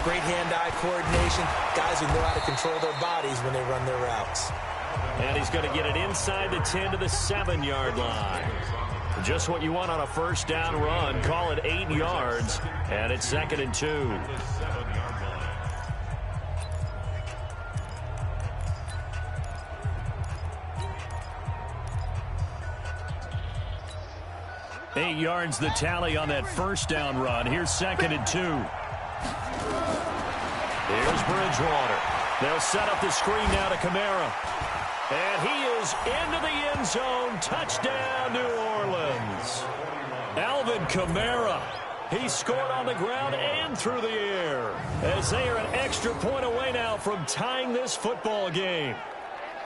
great hand-eye coordination, guys who know how to control their bodies when they run their routes. And he's going to get it inside the 10 to the 7-yard line. Just what you want on a first down run. Call it 8 yards, and it's 2nd and 2. Eight yards the tally on that first down run. Here's 2nd and 2. Here's Bridgewater. They'll set up the screen now to Kamara. And he is into the end zone. Touchdown, New Orleans. Alvin Kamara. He scored on the ground and through the air. As they are an extra point away now from tying this football game.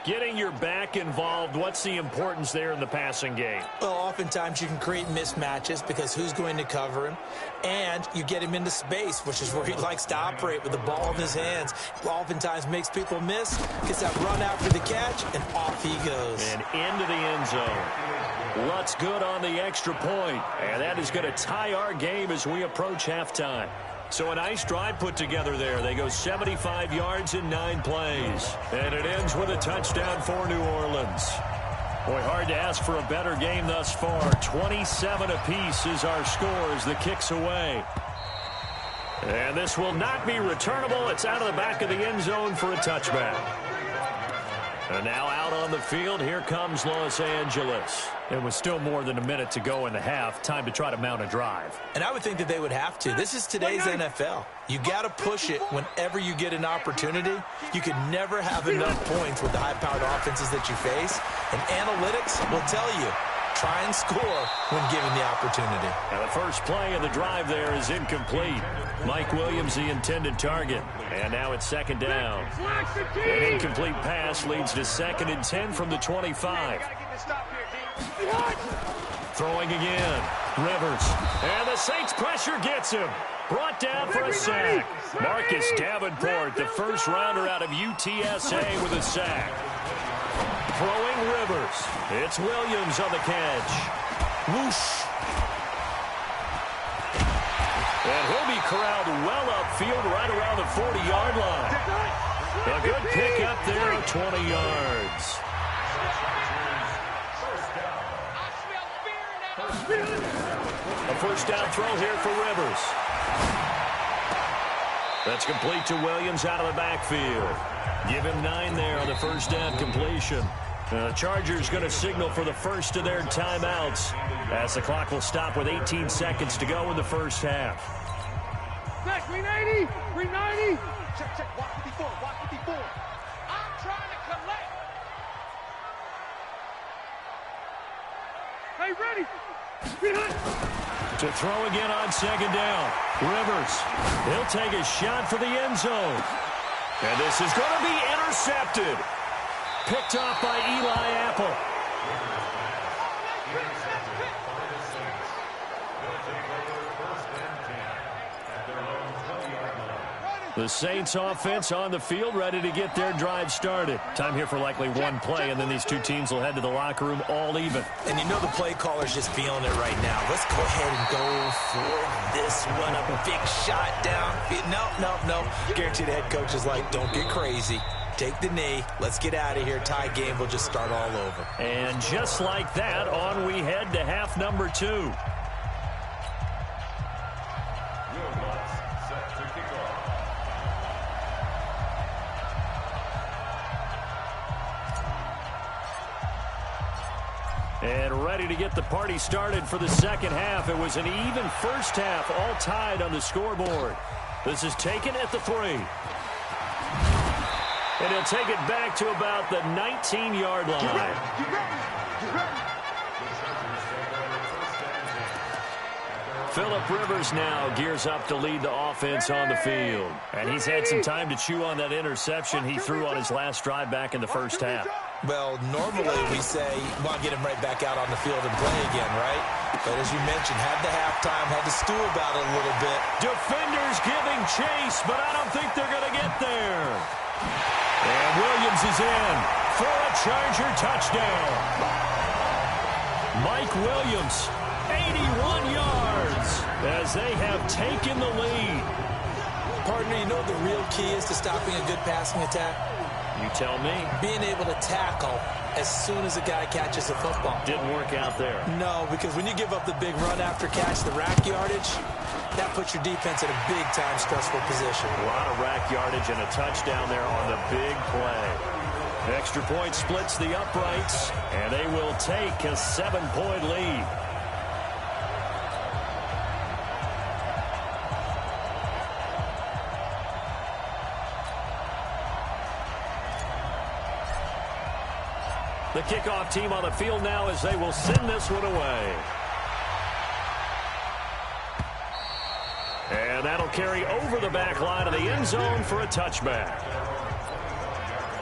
Getting your back involved, what's the importance there in the passing game? Well, oftentimes you can create mismatches because who's going to cover him? And you get him into space, which is where he likes to operate with the ball in his hands. Oftentimes makes people miss, gets that run after the catch, and off he goes. And into the end zone. Lutz good on the extra point. And that is going to tie our game as we approach halftime. So a nice drive put together there. They go 75 yards in 9 plays. And it ends with a touchdown for New Orleans. Boy, hard to ask for a better game thus far. 27 apiece is our score as the kick's away. And this will not be returnable. It's out of the back of the end zone for a touchback. And now out on the field, here comes Los Angeles. It was still more than a minute to go in the half. Time to try to mount a drive. And I would think that they would have to. This is today's NFL. You got to push it whenever you get an opportunity. You can never have enough points with the high-powered offenses that you face. And analytics will tell you, try and score when given the opportunity. And the first play of the drive there is incomplete. Mike Williams, the intended target. And now it's 2nd down. An incomplete pass leads to 2nd and 10 from the 25. Throwing again. Rivers. And the Saints pressure gets him. Brought down for a sack. Marcus Davenport, the first rounder out of UTSA with a sack. Throwing Rivers. It's Williams on the catch. Whoosh. And he'll be corralled well upfield right around the 40-yard line. A good pick up there of 20 yards. A first down throw here for Rivers. That's complete to Williams out of the backfield. Give him 9 there on the first down completion. The Chargers going to signal for the first of their timeouts as the clock will stop with 18 seconds to go in the first half. Back, 390, 390. Check, watch 54, watch 54. I'm trying to collect. Hey, ready. To throw again on second down. Rivers, he'll take a shot for the end zone. And this is going to be intercepted. Picked off by Eli Apple. The Saints offense on the field, ready to get their drive started. Time here for likely one play, and then these two teams will head to the locker room all even. And you know the play caller's just feeling it right now. Let's go ahead and go for this one. A big shot down. No. Guarantee the head coach is like, don't get crazy. Take the knee. Let's get out of here. Tie game will just start all over. And just like that, on we head to half number 2. And ready to get the party started for the second half. It was an even first half, all tied on the scoreboard. This is taken at the 3. And he'll take it back to about the 19-yard line. Get ready. Phillip Rivers now gears up to lead the offense on the field. And he's had some time to chew on that interception he threw on his last drive back in the first half. Well, normally we say, well, get him right back out on the field and play again, right? But as you mentioned, had the halftime, had to stew about it a little bit. Defenders giving chase, but I don't think they're going to get there. And Williams is in for a Charger touchdown. Mike Williams, 81 yards, as they have taken the lead. Partner, you know what the real key is to stopping a good passing attack? You tell me. Being able to tackle as soon as a guy catches a football. Didn't work out there. No, because when you give up the big run after catch, the rack yardage, that puts your defense in a big-time stressful position. A lot of rack yardage and a touchdown there on the big play. Extra point splits the uprights, and they will take a 7-point lead. The kickoff team on the field now as they will send this one away. And that'll carry over the back line of the end zone for a touchback.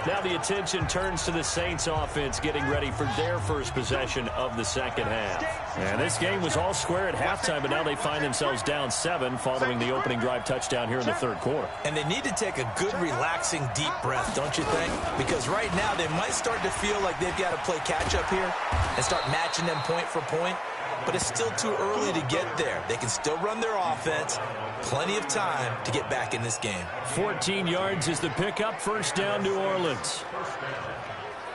Now the attention turns to the Saints offense getting ready for their first possession of the second half. And this game was all square at halftime, but now they find themselves down 7 following the opening drive touchdown here in the third quarter. And they need to take a good, relaxing, deep breath, don't you think? Because right now they might start to feel like they've got to play catch-up here and start matching them point for point. But it's still too early to get there. They can still run their offense. Plenty of time to get back in this game. 14 yards is the pickup. First down, New Orleans.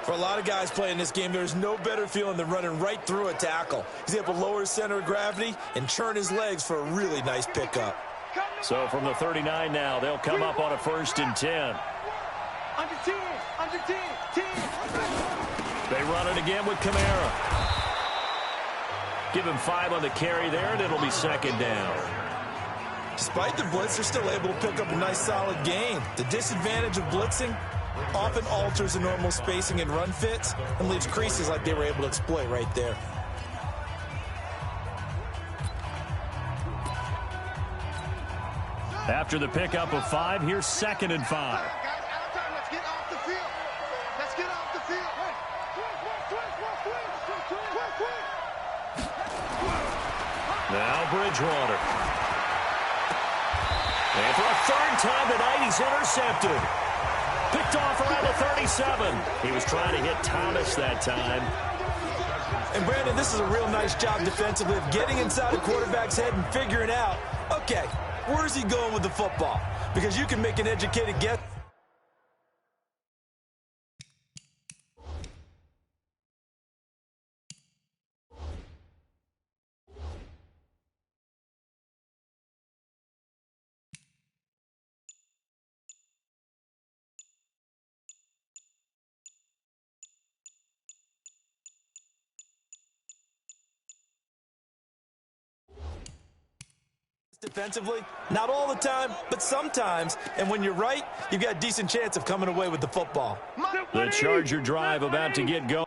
For a lot of guys playing this game, there's no better feeling than running right through a tackle. He's able to lower his center of gravity and churn his legs for a really nice pickup. So from the 39 now, they'll come up on a 1st and 10. Under 10, 10. They run it again with Kamara. Give him 5 on the carry there, and it'll be second down. Despite the blitz, they're still able to pick up a nice solid gain. The disadvantage of blitzing often alters the normal spacing and run fits and leaves creases like they were able to exploit right there. After the pickup of 5, here's 2nd and 5. Guys, out of time. Let's get off the field. Let's get off the field. Now Bridgewater. And for a third time tonight, he's intercepted. Picked off around the 37. He was trying to hit Thomas that time. And, Brandon, this is a real nice job defensively of getting inside the quarterback's head and figuring out, okay, where's he going with the football? Because you can make an educated guess. Defensively, not all the time, but sometimes. And when you're right, you've got a decent chance of coming away with the football. The Charger drive about to get going.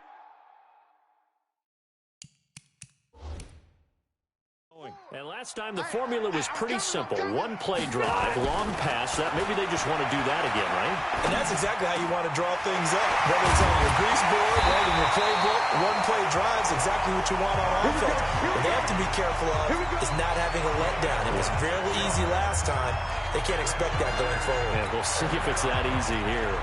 And last time the formula was pretty simple. One play drive, long pass. That maybe they just want to do that again, right? And that's exactly how you want to draw things up. Whether it's on your grease board, right in your playbook, one play drive is exactly what you want on offense. What they have to be careful of is not having a letdown. It was fairly easy last time. They can't expect that going forward. Yeah, we'll see if it's that easy here.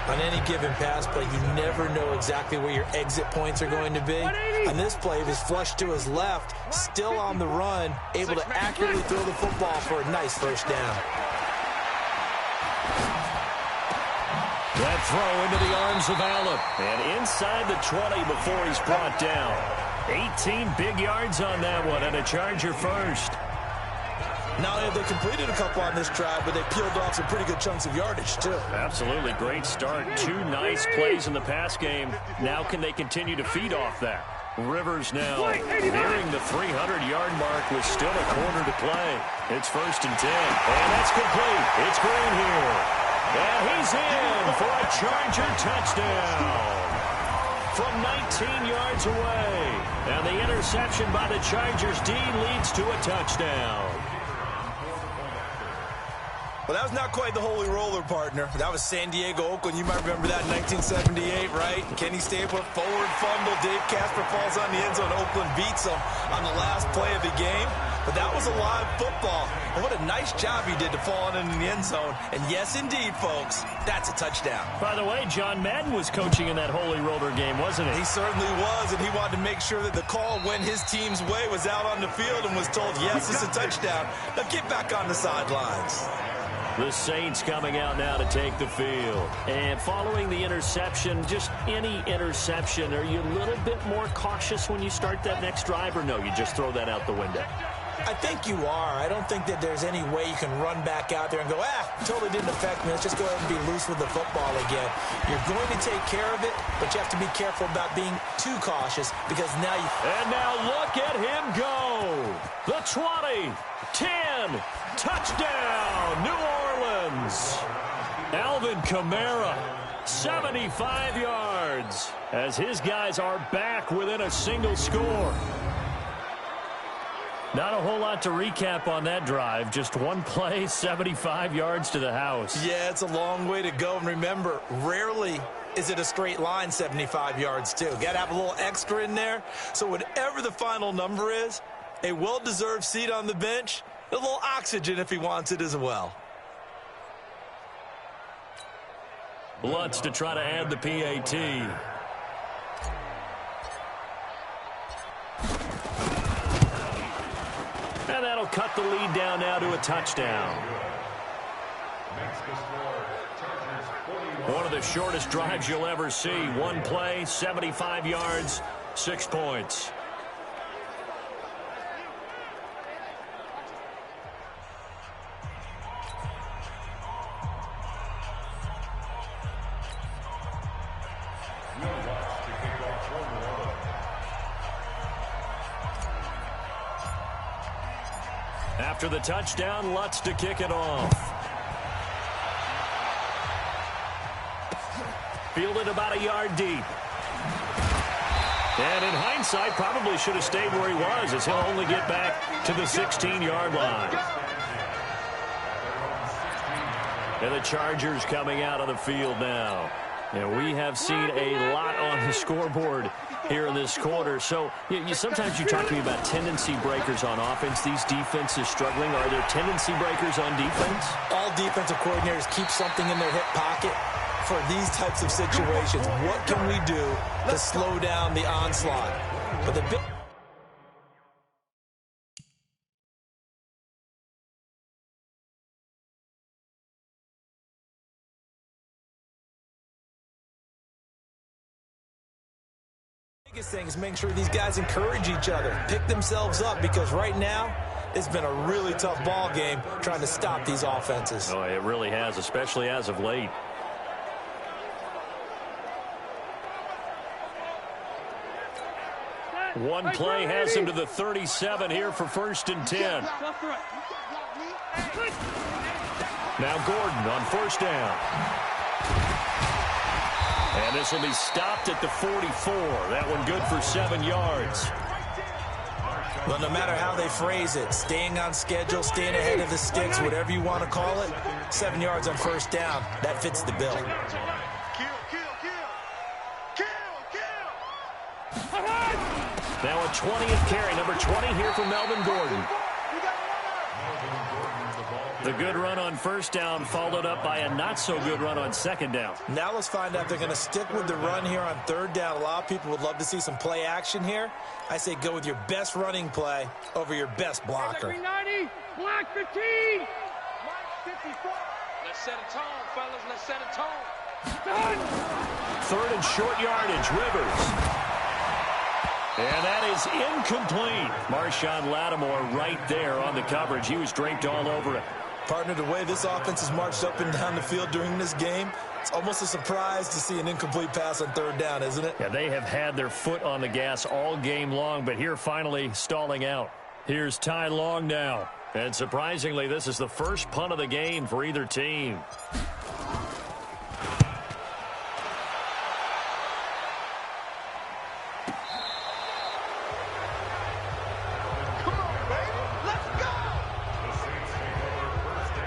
On any given pass play, you never know exactly where your exit points are going to be. On this play, he was flushed to his left, still on the run, able to accurately throw the football for a nice first down. That throw into the arms of Allen. And inside the 20 before he's brought down. 18 big yards on that one, and a Charger first. Not only have they completed a couple on this drive, but they peeled off some pretty good chunks of yardage, too. Absolutely. Great start. Two nice plays in the pass game. Now can they continue to feed off that? Rivers now nearing the 300-yard mark with still a quarter to play. It's 1st and 10. And that's complete. It's Green here. And he's in for a Charger touchdown from 19 yards away. And the interception by the Chargers D leads to a touchdown. Well, that was not quite the holy roller, partner. That was San Diego, Oakland. You might remember that in 1978, right? Kenny Stabler, forward fumble. Dave Casper falls on the end zone. Oakland beats him on the last play of the game. But that was a live football. And what a nice job he did to fall in the end zone. And yes, indeed, folks, that's a touchdown. By the way, John Madden was coaching in that holy roller game, wasn't he? He certainly was, and he wanted to make sure that the call went his team's way, was out on the field and was told, yes, it's a touchdown. Now get back on the sidelines. The Saints coming out now to take the field. And following the interception, just any interception, are you a little bit more cautious when you start that next drive, or no, you just throw that out the window? I think you are. I don't think that there's any way you can run back out there and go, totally didn't affect me. Let's just go ahead and be loose with the football again. You're going to take care of it, but you have to be careful about being too cautious because now you... And now look at him go. The 20, 10, touchdown, New Orleans. Alvin Kamara, 75 yards, as his guys are back within a single score. Not a whole lot to recap on that drive. Just one play, 75 yards to the house. Yeah, it's a long way to go. And remember, rarely is it a straight line 75 yards, too. Got to have a little extra in there. So whatever the final number is, a well-deserved seat on the bench, a little oxygen if he wants it as well. Lutz to try to add the PAT. And that'll cut the lead down now to a touchdown. One of the shortest drives you'll ever see. One play, 75 yards, 6 points. After the touchdown, Lutz to kick it off. Fielded about a yard deep. And in hindsight, probably should have stayed where he was, as he'll only get back to the 16-yard line. And the Chargers coming out of the field now. And we have seen a lot on the scoreboard here in this quarter. So sometimes you talk to me about tendency breakers on offense. These defenses struggling. Are there tendency breakers on defense? All defensive coordinators keep something in their hip pocket for these types of situations. What can we do to slow down the onslaught? But the big biggest thing is making sure these guys encourage each other, pick themselves up, because right now it's been a really tough ball game trying to stop these offenses. Oh, it really has, especially as of late. One play has him to the 37 here for 1st and 10. Now Gordon on 1st down. And this will be stopped at the 44. That one good for 7 yards. Well, no matter how they phrase it, staying on schedule, staying ahead of the sticks, whatever you want to call it, 7 yards on 1st down, that fits the bill. Now a 20th carry, number 20 here for Melvin Gordon. The good run on 1st down followed up by a not-so-good run on 2nd down. Now let's find out if they're going to stick with the run here on 3rd down. A lot of people would love to see some play action here. I say go with your best running play over your best blocker. 390, black 15. 54. Let's set a tone, fellas. Let's set a tone. Done. 3rd and short yardage, Rivers. And that is incomplete. Marshawn Lattimore right there on the coverage. He was draped all over it. Partner, the way this offense has marched up and down the field during this game, it's almost a surprise to see an incomplete pass on 3rd down, isn't it? Yeah, they have had their foot on the gas all game long, but here finally stalling out. Here's Ty Long now. And surprisingly, this is the first punt of the game for either team.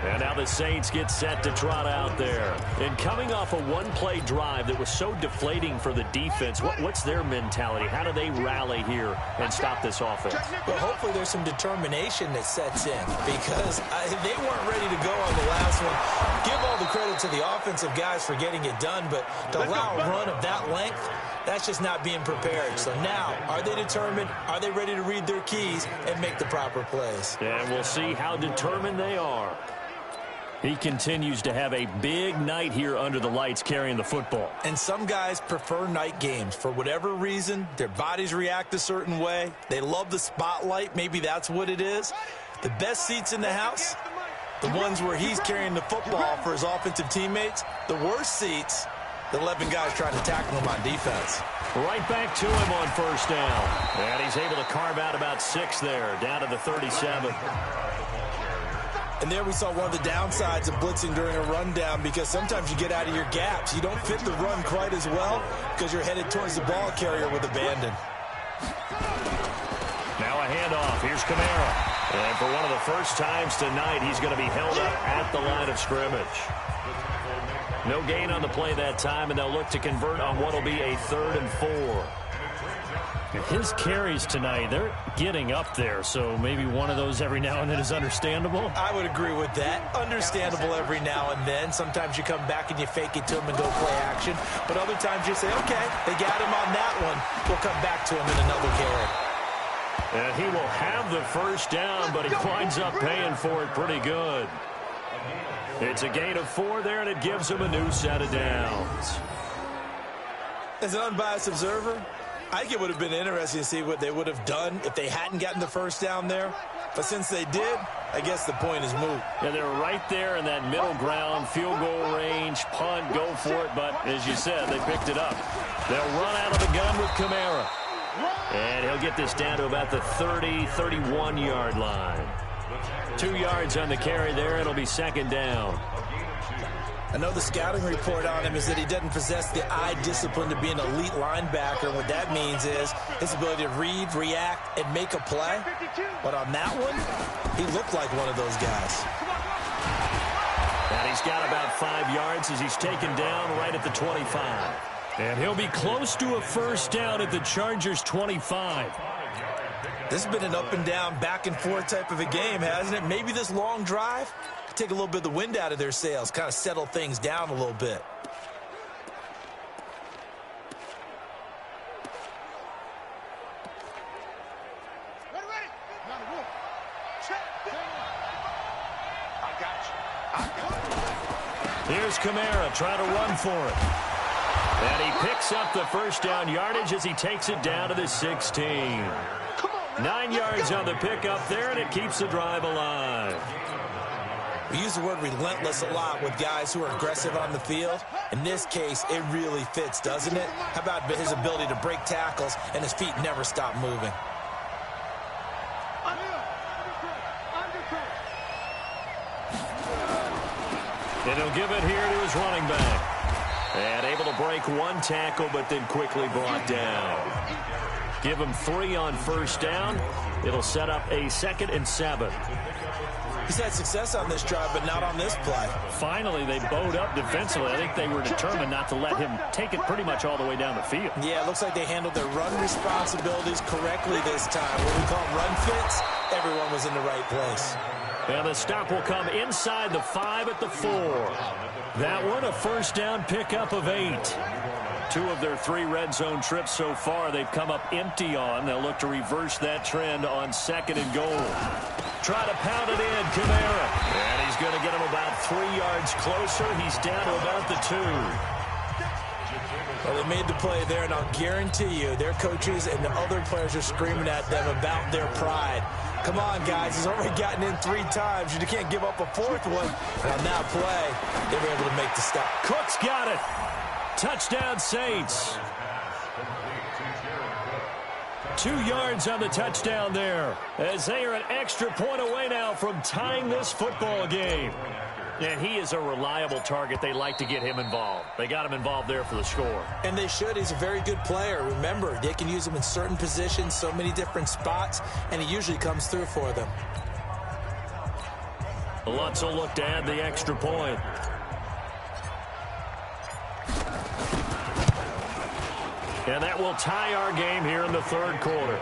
And now the Saints get set to trot out there. And coming off a one-play drive that was so deflating for the defense, what's their mentality? How do they rally here and stop this offense? Well, hopefully there's some determination that sets in, because they weren't ready to go on the last one. Give all the credit to the offensive guys for getting it done, but to allow a run of that length, that's just not being prepared. So now, are they determined? Are they ready to read their keys and make the proper plays? And we'll see how determined they are. He continues to have a big night here under the lights carrying the football. And some guys prefer night games. For whatever reason, their bodies react a certain way. They love the spotlight. Maybe that's what it is. The best seats in the house, the ones where he's carrying the football for his offensive teammates. The worst seats, the 11 guys trying to tackle him on defense. Right back to him on 1st down. And he's able to carve out about 6 there, down to the 37. And there we saw one of the downsides of blitzing during a rundown, because sometimes you get out of your gaps. You don't fit the run quite as well because you're headed towards the ball carrier with abandon. Now a handoff. Here's Kamara. And for one of the first times tonight, he's going to be held up at the line of scrimmage. No gain on the play that time, and they'll look to convert on what will be a 3rd and 4. His carries tonight, they're getting up there, so maybe one of those every now and then is understandable. I would agree with that. Understandable every now and then. Sometimes you come back and you fake it to him and go play action. But other times you say, okay, they got him on that one. We'll come back to him in another carry. And he will have the 1st down, but he winds up paying for it pretty good. It's a gain of 4 there, and it gives him a new set of downs. As an unbiased observer, I think it would have been interesting to see what they would have done if they hadn't gotten the 1st down there. But since they did, I guess the point is moot. Yeah, they're right there in that middle ground, field goal range, punt, go for it. But as you said, they picked it up. They'll run out of the gun with Kamara. And he'll get this down to about the 30, 31-yard line. 2 yards on the carry there. It'll be 2nd down. I know the scouting report on him is that he doesn't possess the eye discipline to be an elite linebacker. What that means is his ability to read, react, and make a play. But on that one, he looked like one of those guys. And he's got about 5 yards as he's taken down right at the 25. And he'll be close to a first down at the Chargers' 25. This has been an up and down, back and forth type of a game, hasn't it? Maybe this long drive could take a little bit of the wind out of their sails, kind of settle things down a little bit. Here's Kamara trying to run for it. And he picks up the first down yardage as he takes it down to the 16. 9 yards on the pickup there, and it keeps the drive alive. We use the word relentless a lot with guys who are aggressive on the field. In this case, it really fits, doesn't it? How about his ability to break tackles and his feet never stop moving? And he'll give it here to his running back. And able to break one tackle, but then quickly brought down. Give him 3 on first down. It'll set up a 2nd and 7. He's had success on this drive, but not on this play. Finally, they bowed up defensively. I think they were determined not to let him take it pretty much all the way down the field. Yeah, it looks like they handled their run responsibilities correctly this time. What we call run fits, everyone was in the right place. And the stop will come inside the 5 at the 4. That one, a first down pickup of 8. 2 of their 3 red zone trips so far, they've come up empty on. They'll look to reverse that trend on 2nd and goal. Try to pound it in, Kamara. And he's going to get him about 3 yards closer. He's down to about the 2. Well, they made the play there, and I'll guarantee you their coaches and the other players are screaming at them about their pride. Come on, guys. He's already gotten in 3 times. You can't give up a 4th one. And on that play, they were able to make the stop. Cook's got it. Touchdown, Saints. 2 yards on the touchdown there, as they are an extra point away now from tying this football game. And he is a reliable target. They like to get him involved. They got him involved there for the score. And they should. He's a very good player. Remember, they can use him in certain positions, so many different spots, and he usually comes through for them. Lutz will look to add the extra point. And that will tie our game here in the 3rd quarter.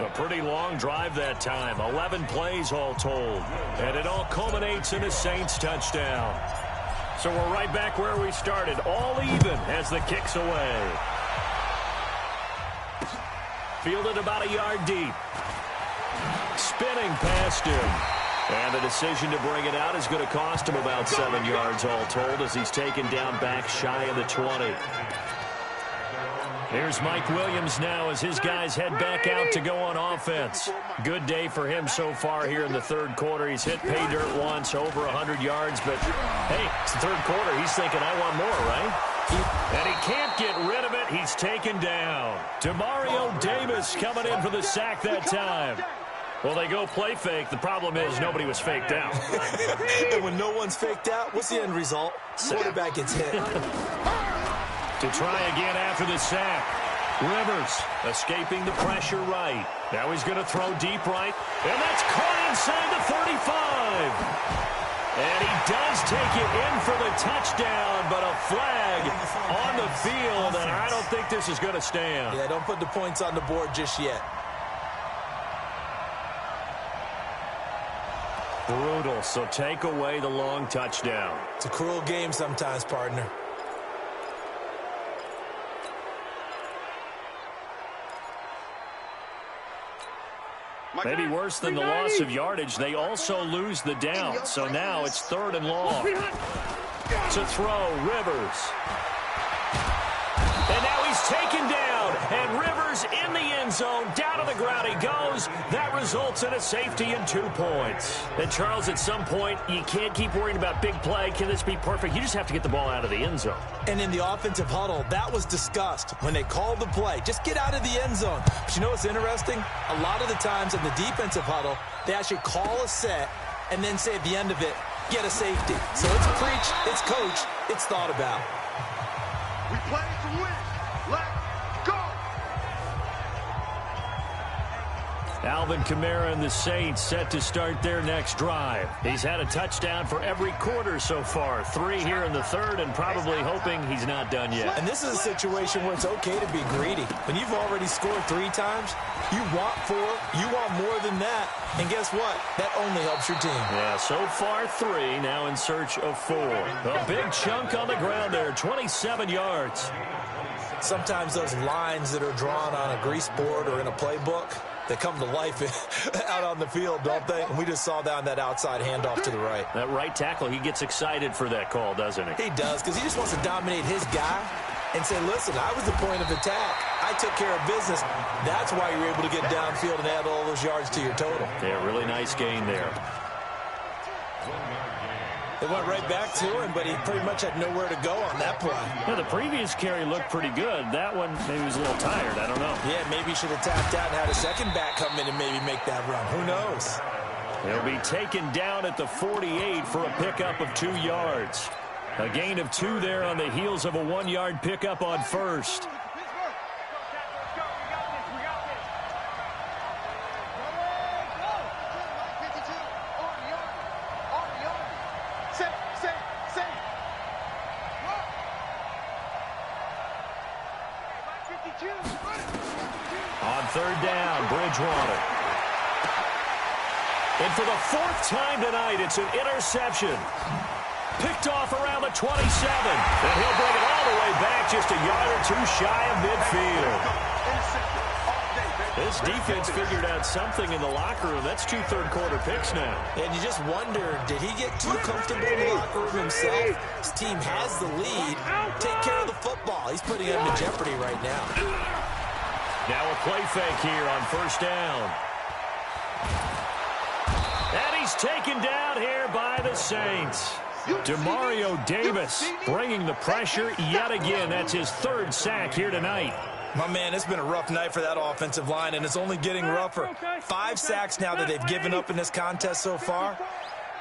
A pretty long drive that time. 11 plays all told. And it all culminates in a Saints touchdown. So we're right back where we started. All even as the kick's away. Fielded about a yard deep. Spinning past him. And the decision to bring it out is going to cost him about 7 yards all told as he's taken down back shy of the 20. Here's Mike Williams now as his guys head back out to go on offense. Good day for him so far here in the 3rd quarter. He's hit pay dirt once, over 100 yards, but hey, it's the 3rd quarter. He's thinking, I want more, right? And he can't get rid of it. He's taken down. Demario Davis coming in for the sack that time. Well, they go play fake. The problem is nobody was faked out. And when no one's faked out, what's the end result? Quarterback gets hit. To try again after the sack. Rivers escaping the pressure right. Now he's going to throw deep right. And that's caught inside the 35. And he does take it in for the touchdown, but a flag on the field, and I don't think this is going to stand. Yeah, don't put the points on the board just yet. Brutal, so take away the long touchdown. It's a cruel game sometimes, partner. Maybe worse than the loss of yardage, they also lose the down. So now it's 3rd and long. To throw, Rivers. And now he's taken down. And Rivers in the end zone. Down to the ground he goes. That results in a safety and 2 points. And Charles, at some point, you can't keep worrying about big play. Can this be perfect? You just have to get the ball out of the end zone. And in the offensive huddle, that was discussed when they called the play. Just get out of the end zone. But you know what's interesting? A lot of the times in the defensive huddle, they actually call a set and then say at the end of it, get a safety. So it's preach, it's coach, it's thought about. We play to win. Let's go. Alvin Kamara and the Saints set to start their next drive. He's had a touchdown for every quarter so far. 3 here in the third, and probably hoping he's not done yet. And this is a situation where it's okay to be greedy. When you've already scored 3 times, you want 4, you want more than that. And guess what? That only helps your team. Yeah, so far 3, now in search of 4. A big chunk on the ground there, 27 yards. Sometimes those lines that are drawn on a grease board or in a playbook, they come to life out on the field, don't they? And we just saw that on that outside handoff to the right. That right tackle, he gets excited for that call, doesn't he? He does, because he just wants to dominate his guy and say, listen, I was the point of attack. I took care of business. That's why you're able to get downfield and add all those yards to your total. Yeah, really nice gain there. They went right back to him, but he pretty much had nowhere to go on that play. Yeah, the previous carry looked pretty good. That one, maybe he was a little tired. I don't know. Yeah, maybe he should have tapped out and had a second back come in and maybe make that run. Who knows? He'll be taken down at the 48 for a pickup of 2 yards. A gain of 2 there on the heels of a 1-yard pickup on first. On 3rd down, Bridgewater. And for the 4th time tonight, it's an interception. Picked off around the 27. And he'll bring it all the way back just a yard or 2 shy of midfield. This defense figured out something in the locker room. That's 2 third-quarter picks now. And you just wonder, did he get too comfortable in the locker room himself? His team has the lead. Take care of the football. He's putting it into jeopardy right now. Now a play fake here on 1st down. And he's taken down here by the Saints. Demario Davis bringing the pressure yet again. That's his 3rd sack here tonight. My man, it's been a rough night for that offensive line, and it's only getting rougher. 5 sacks now that they've given up in this contest so far.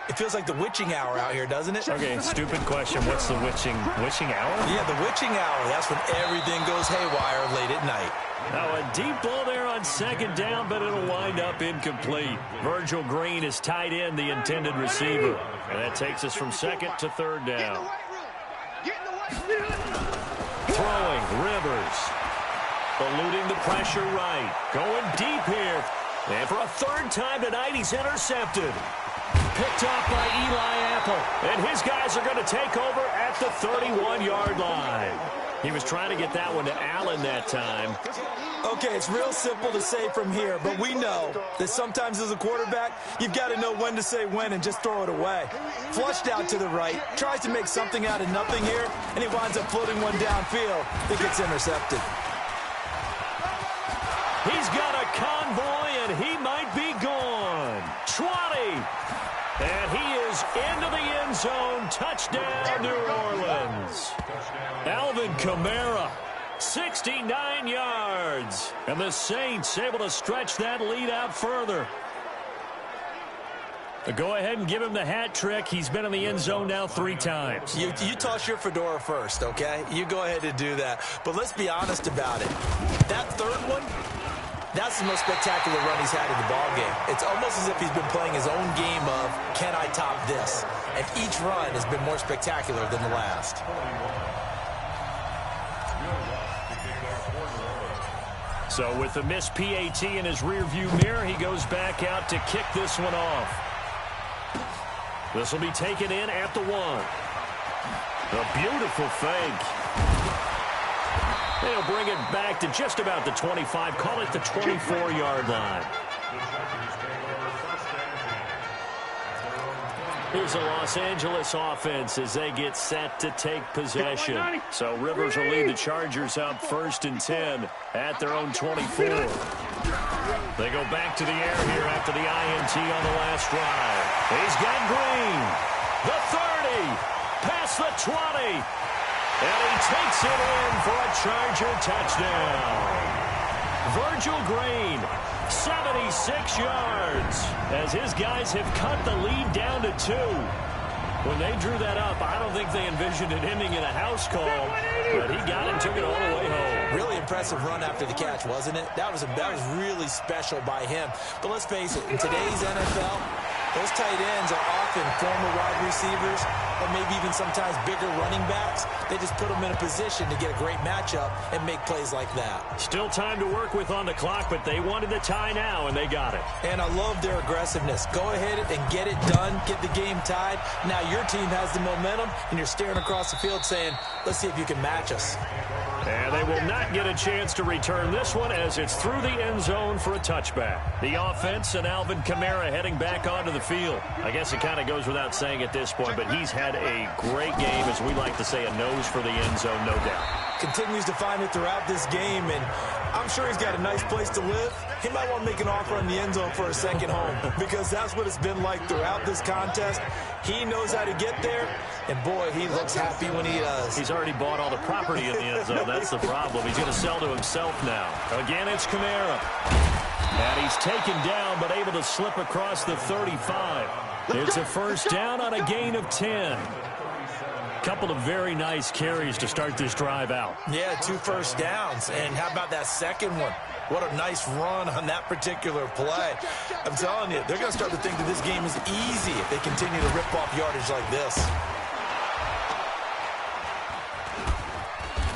It feels like the witching hour out here, doesn't it? Okay, stupid question. What's the witching hour? Yeah, the witching hour. That's when everything goes haywire late at night. Now a deep ball there on 2nd down, but it'll wind up incomplete. Virgil Green is tied in, the intended receiver. And that takes us from 2nd to 3rd down. Throwing, Rivers. Eluding the pressure right. Going deep here. And for a 3rd time tonight, he's intercepted. Picked off by Eli Apple. And his guys are going to take over at the 31-yard line. He was trying to get that one to Allen that time. Okay, it's real simple to say from here, but we know that sometimes as a quarterback, you've got to know when to say when and just throw it away. Flushed out to the right, tries to make something out of nothing here, and he winds up floating one downfield that gets intercepted. He's got a convoy, and he might be gone. 20. And he is into the end zone. Touchdown, New Orleans. Alvin Kamara, 69 yards. And the Saints able to stretch that lead out further. Go ahead and give him the hat trick. He's been in the end zone now 3 times. You toss your fedora first, okay? You go ahead and do that. But let's be honest about it. That 3rd one, that's the most spectacular run he's had in the ballgame. It's almost as if he's been playing his own game of, can I top this? And each run has been more spectacular than the last. So with the missed PAT in his rearview mirror, he goes back out to kick this one off. This will be taken in at the 1. A beautiful fake. They'll bring it back to just about the 25. Call it the 24-yard line. Here's the Los Angeles offense as they get set to take possession. So Rivers will lead the Chargers up 1st and 10 at their own 24. They go back to the air here after the INT on the last drive. He's got Green. The 30. Past the 20. And he takes it in for a Charger touchdown. Virgil Green, 76 yards, as his guys have cut the lead down to 2. When they drew that up, I don't think they envisioned it ending in a house call, but he got it and took it all the way home. Really impressive run after the catch, wasn't it? That was really special by him. But let's face it, in today's NFL, those tight ends are often former wide receivers or maybe even sometimes bigger running backs. They just put them in a position to get a great matchup and make plays like that. Still time to work with on the clock, but they wanted the tie now, and they got it. And I love their aggressiveness. Go ahead and get it done, get the game tied. Now your team has the momentum, and you're staring across the field saying, let's see if you can match us. And they will not get a chance to return this one as it's through the end zone for a touchback. The offense and Alvin Kamara heading back onto the field. I guess it kind of goes without saying at this point, but he's had a great game, as we like to say, a nose for the end zone, no doubt. Continues to find it throughout this game, and I'm sure he's got a nice place to live. He might want to make an offer on the end zone for a second home because that's what it's been like throughout this contest. He knows how to get there, and boy, he looks happy when he does. He's already bought all the property in the end zone. That's the problem. He's going to sell to himself now. Again, it's Kamara. And he's taken down, but able to slip across the 35. It's a first down on a gain of 10. Couple of very nice carries to start this drive out. Yeah, 2 first downs. And how about that second one? What a nice run on that particular play. I'm telling you, they're going to start to think that this game is easy if they continue to rip off yardage like this.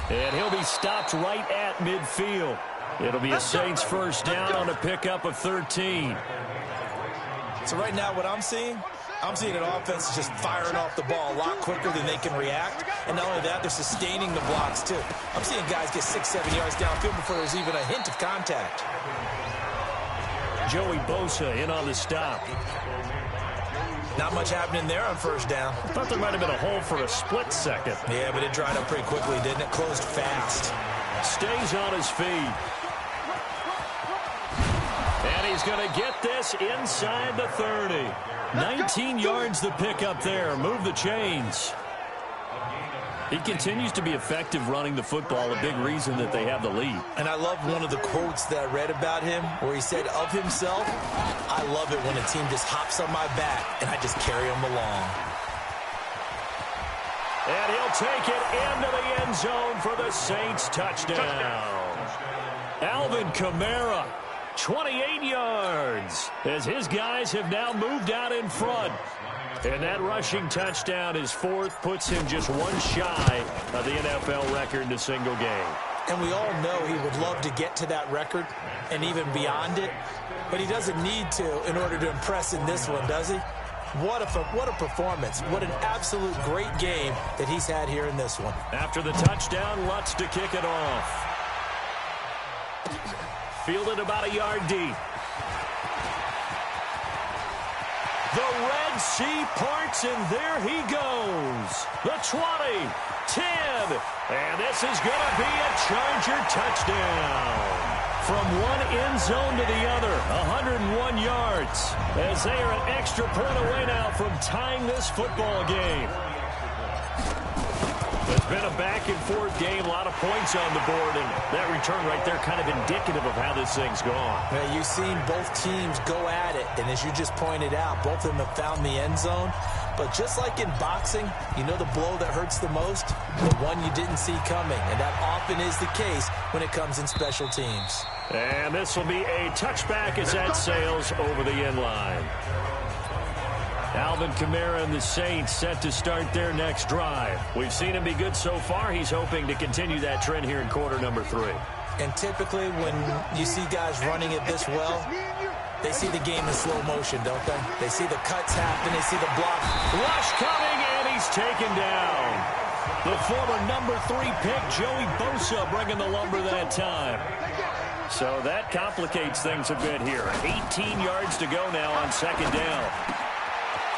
And he'll be stopped right at midfield. It'll be a Saints first down on a pickup of 13. So right now what I'm seeing an offense just firing off the ball a lot quicker than they can react. And not only that, they're sustaining the blocks too. I'm seeing guys get 6-7 yards downfield before there's even a hint of contact. Joey Bosa in on the stop. Not much happening there on first down. I thought there might have been a hole for a split second. Yeah, but it dried up pretty quickly, didn't it? Closed fast. Stays on his feet. And he's going to get this inside the 30. 19 yards the pickup there. Move the chains. He continues to be effective running the football, a big reason that they have the lead. And I love one of the quotes that I read about him where he said of himself, I love it when a team just hops on my back and I just carry them along. And he'll take it into the end zone for the Saints touchdown. Alvin Kamara, 28 yards, as his guys have now moved out in front. And that rushing touchdown, his 4th, puts him just one shy of the NFL record in a single game. And we all know he would love to get to that record and even beyond it, but he doesn't need to in order to impress in this one, does he? What a performance. What an absolute great game that he's had here in this one. After the touchdown, Lutz to kick it off. Fielded about a yard deep. The Red Sea parts, and there he goes. The 20, 10, and this is going to be a Charger touchdown. From one end zone to the other, 101 yards, as they are an extra point away now from tying this football game. It's been a back-and-forth game, a lot of points on the board, and that return right there kind of indicative of how this thing's gone. Now, you've seen both teams go at it, and as you just pointed out, both of them have found the end zone. But just like in boxing, you know the blow that hurts the most? The one you didn't see coming, and that often is the case when it comes in special teams. And this will be a touchback as that sails over the end line. Alvin Kamara and the Saints set to start their next drive. We've seen him be good so far. He's hoping to continue that trend here in quarter number 3. And typically when you see guys running it this well, they see the game in slow motion, don't they? They see the cuts happen. They see the block. Rush coming, and he's taken down. The former number 3 pick, Joey Bosa, bringing the lumber that time. So that complicates things a bit here. 18 yards to go now on second down.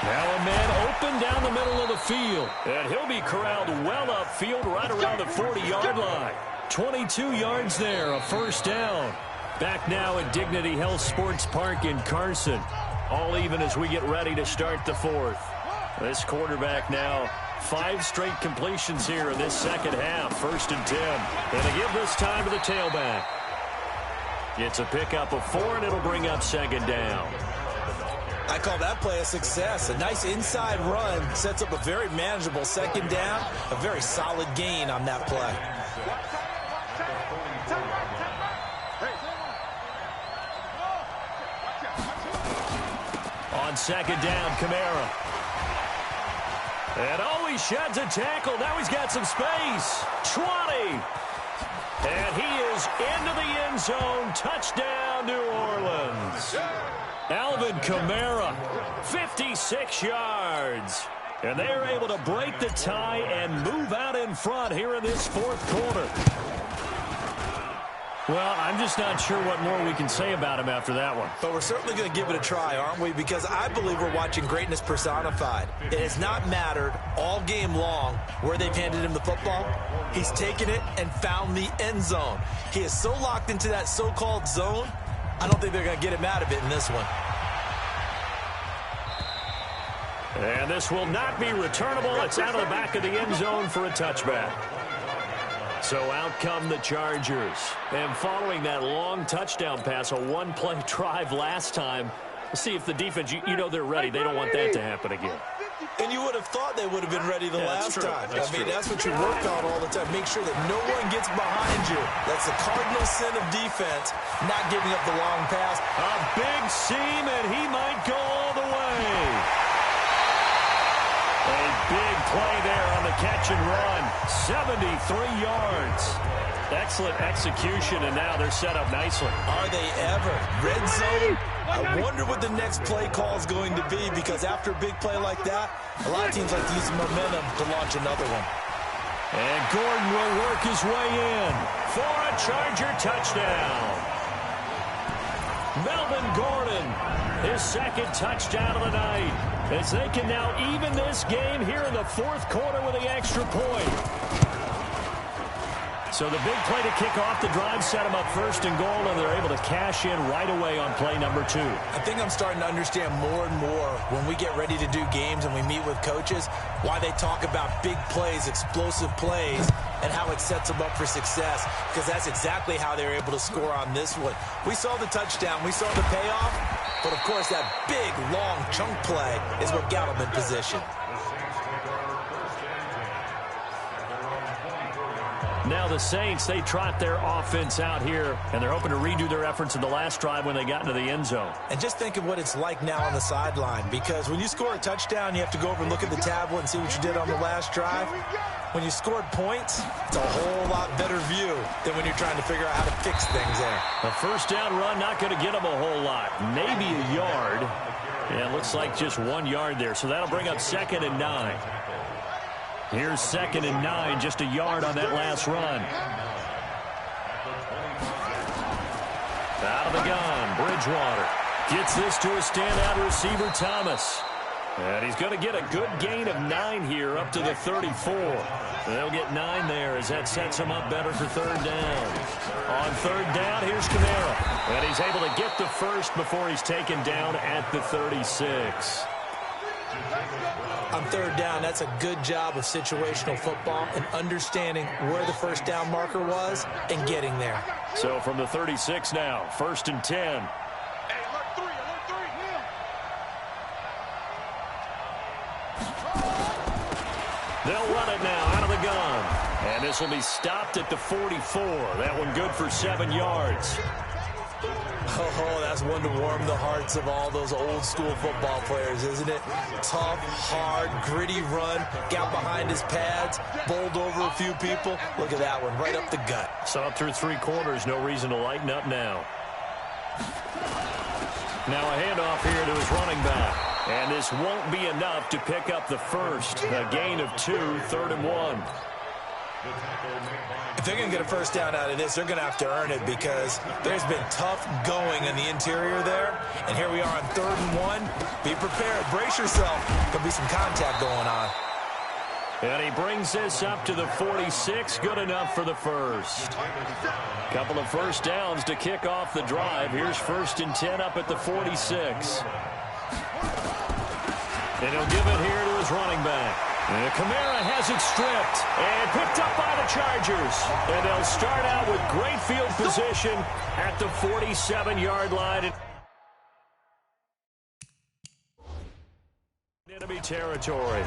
Now a man open down the middle of the field. And he'll be corralled well upfield right around the 40-yard line. 22 yards there, a first down. Back now at Dignity Health Sports Park in Carson. All even as we get ready to start the 4th. This quarterback now 5 straight completions here in this second half. 1st and 10. And they give this time to the tailback. It's a pickup of 4, and it'll bring up second down. I call that play a success. A nice inside run sets up a very manageable second down. A very solid gain on that play. On second down, Kamara. And he sheds a tackle. Now he's got some space. 20. And he is into the end zone. Touchdown, New Orleans. Alvin Kamara, 56 yards. And they are able to break the tie and move out in front here in this fourth quarter. Well, I'm just not sure what more we can say about him after that one. But we're certainly going to give it a try, aren't we? Because I believe we're watching greatness personified. It has not mattered all game long where they've handed him the football. He's taken it and found the end zone. He is so locked into that so-called zone, I don't think they're going to get him out of it in this one. And this will not be returnable. It's out of the back of the end zone for a touchback. So out come the Chargers. And following that long touchdown pass, a one-play drive last time, let's see if the defense, you know they're ready. They don't want that to happen again. And you would have thought they would have been ready the last time. That's what you work on all the time. Make sure that no one gets behind you. That's the cardinal sin of defense, not giving up the long pass. A big seam, and he might go all the way. A big play there on the catch and run. 73 yards. Excellent execution, and now they're set up nicely. Are they ever? Red zone? I wonder what the next play call is going to be, because after a big play like that, a lot of teams like to use momentum to launch another one. And Gordon will work his way in for a Charger touchdown. Melvin Gordon, his second touchdown of the night, as they can now even this game here in the fourth quarter with the extra point. So the big play to kick off the drive set them up first and goal, and they're able to cash in right away on play number 2. I think I'm starting to understand more and more when we get ready to do games and we meet with coaches why they talk about big plays, explosive plays, and how it sets them up for success, because that's exactly how they were able to score on this one. We saw the touchdown. We saw the payoff. But, of course, that big, long chunk play is what got them in position. Now the Saints, they trot their offense out here, and they're hoping to redo their efforts in the last drive when they got into the end zone. And just think of what it's like now on the sideline, because when you score a touchdown, you have to go over and look at the tablet and see what you did on the last drive. When you scored points, it's a whole lot better view than when you're trying to figure out how to fix things there. A first down run, not going to get them a whole lot. Maybe a yard. Yeah, it looks like just 1 yard there. So that'll bring up second and 9. Here's second and 9, just a yard on that last run. Out of the gun, Bridgewater gets this to a standout receiver, Thomas. And he's going to get a good gain of 9 here up to the 34. They'll get 9 there as that sets him up better for third down. On third down, here's Kamara. And he's able to get the first before he's taken down at the 36. On third down, that's a good job of situational football and understanding where the first down marker was and getting there. So from the 36 now, first and 10. They'll run it now out of the gun. And this will be stopped at the 44. That one good for 7 yards. Oh, that's one to warm the hearts of all those old school football players, isn't it? Tough, hard, gritty run, got behind his pads, bowled over a few people. Look at that one, right up the gut. Saw through 3 quarters, no reason to lighten up now. Now a handoff here to his running back. And this won't be enough to pick up the first. A gain of 2, third and 1. If they're going to get a first down out of this, they're going to have to earn it, because there's been tough going in the interior there. And here we are on third and 1. Be prepared. Brace yourself. There'll be some contact going on. And he brings this up to the 46. Good enough for the first. Couple of first downs to kick off the drive. Here's first and 10 up at the 46. And he'll give it here to his running back. And Kamara has it stripped and picked up by the Chargers. And they'll start out with great field position at the 47-yard line. Enemy territory.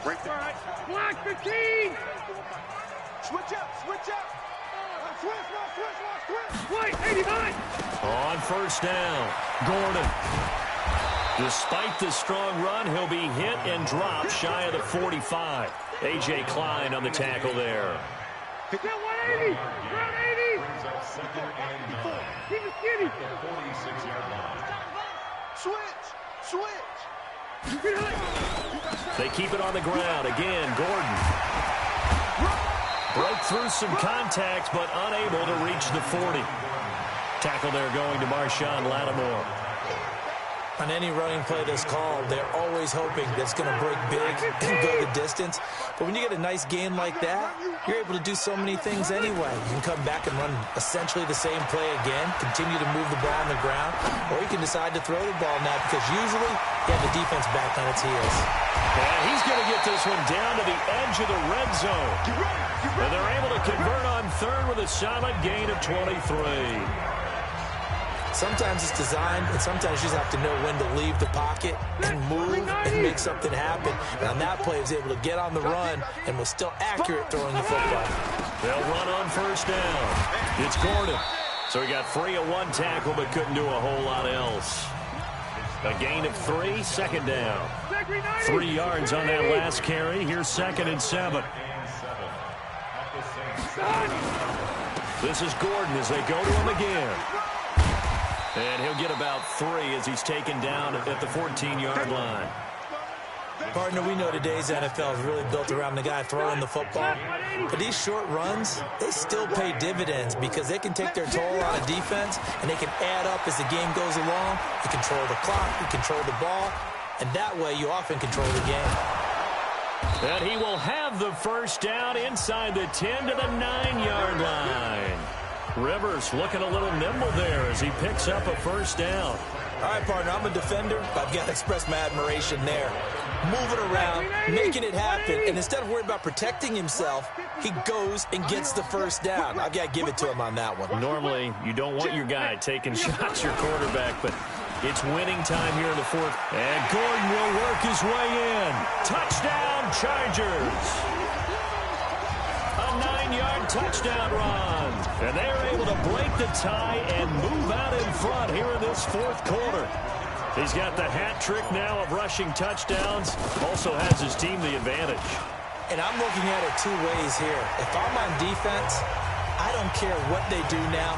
Right there. All right. Black 15. Switch up, switch up. Switch. White 89. On first down, Gordon. Despite the strong run, he'll be hit and dropped shy of the 45. A.J. Klein on the tackle there. Get 180. Round 80. Keep it skinny. Switch. Get high. They keep it on the ground. Again, Gordon. Broke through some contact, but unable to reach the 40. Tackle there going to Marshawn Lattimore. On any running play that's called, they're always hoping that it's going to break big and go the distance. But when you get a nice gain like that, you're able to do so many things anyway. You can come back and run essentially the same play again, continue to move the ball on the ground, or you can decide to throw the ball now because usually you have the defense back on its heels. And he's going to get this one down to the edge of the red zone. And they're able to convert on third with a solid gain of 23. Sometimes it's designed, and sometimes you just have to know when to leave the pocket and move and make something happen. And on that play, he was able to get on the run and was still accurate throwing the football. They'll run on first down. It's Gordon. So he got free of one tackle but couldn't do a whole lot else. A gain of 3, second down. 3 yards on that last carry. Here's 2nd and 7. This is Gordon as they go to him again. And he'll get about 3 as he's taken down at the 14-yard line. Partner, we know today's NFL is really built around the guy throwing the football. But these short runs, they still pay dividends because they can take their toll on a defense and they can add up as the game goes along. You control the clock, you control the ball, and that way you often control the game. And he will have the first down inside the 10 to the 9-yard line. Rivers looking a little nimble there as he picks up a first down. All right, partner, I'm a defender. I've got to express my admiration there. Moving around, making it happen, and instead of worrying about protecting himself, he goes and gets the first down. I've got to give it to him on that one. Normally, you don't want your guy taking shots, your quarterback, but it's winning time here in the 4th. And Gordon will work his way in. Touchdown, Chargers. A 9-yard touchdown run. And they're able to break the tie and move out in front here in this 4th quarter. He's got the hat trick now of rushing touchdowns. Also has his team the advantage. And I'm looking at it 2 ways here. If I'm on defense, I don't care what they do now.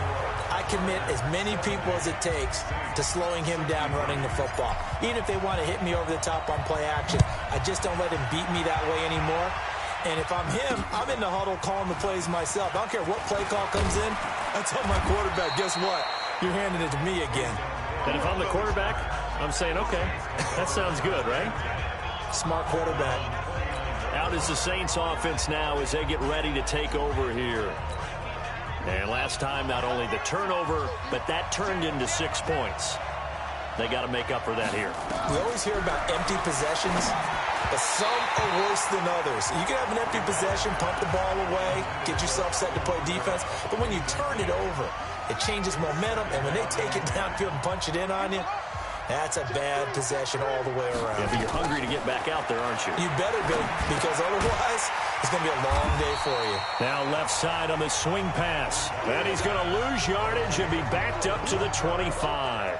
I commit as many people as it takes to slowing him down running the football. Even if they want to hit me over the top on play action, I just don't let him beat me that way anymore. And if I'm him, I'm in the huddle calling the plays myself. I don't care what play call comes in. I tell my quarterback, guess what? You're handing it to me again. And if I'm the quarterback, I'm saying, okay, that sounds good, right? Smart quarterback. Out is the Saints offense now as they get ready to take over here. And last time, not only the turnover, but that turned into 6 points. They got to make up for that here. We always hear about empty possessions, but some are worse than others. You can have an empty possession, pump the ball away, get yourself set to play defense, but when you turn it over, it changes momentum, and when they take it downfield and punch it in on you, that's a bad possession all the way around. Yeah, but you're hungry to get back out there, aren't you? You better be, because otherwise it's going to be a long day for you. Now left side on the swing pass. And he's going to lose yardage and be backed up to the 25.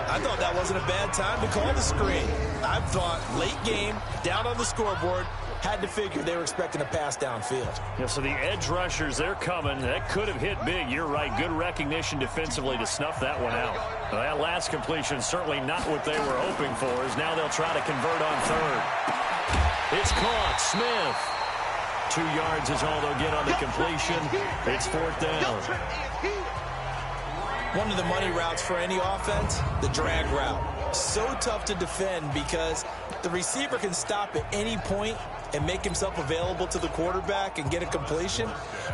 I thought that wasn't a bad time to call the screen. I thought late game, down on the scoreboard, had to figure they were expecting a pass downfield. Yeah, so the edge rushers, they're coming. That could have hit big. You're right. Good recognition defensively to snuff that one out. Well, that last completion certainly not what they were hoping for, as now they'll try to convert on third. It's caught. Smith. 2 yards is all they'll get on the completion. It's 4th down. One of the money routes for any offense, the drag route. So tough to defend because the receiver can stop at any point and make himself available to the quarterback and get a completion.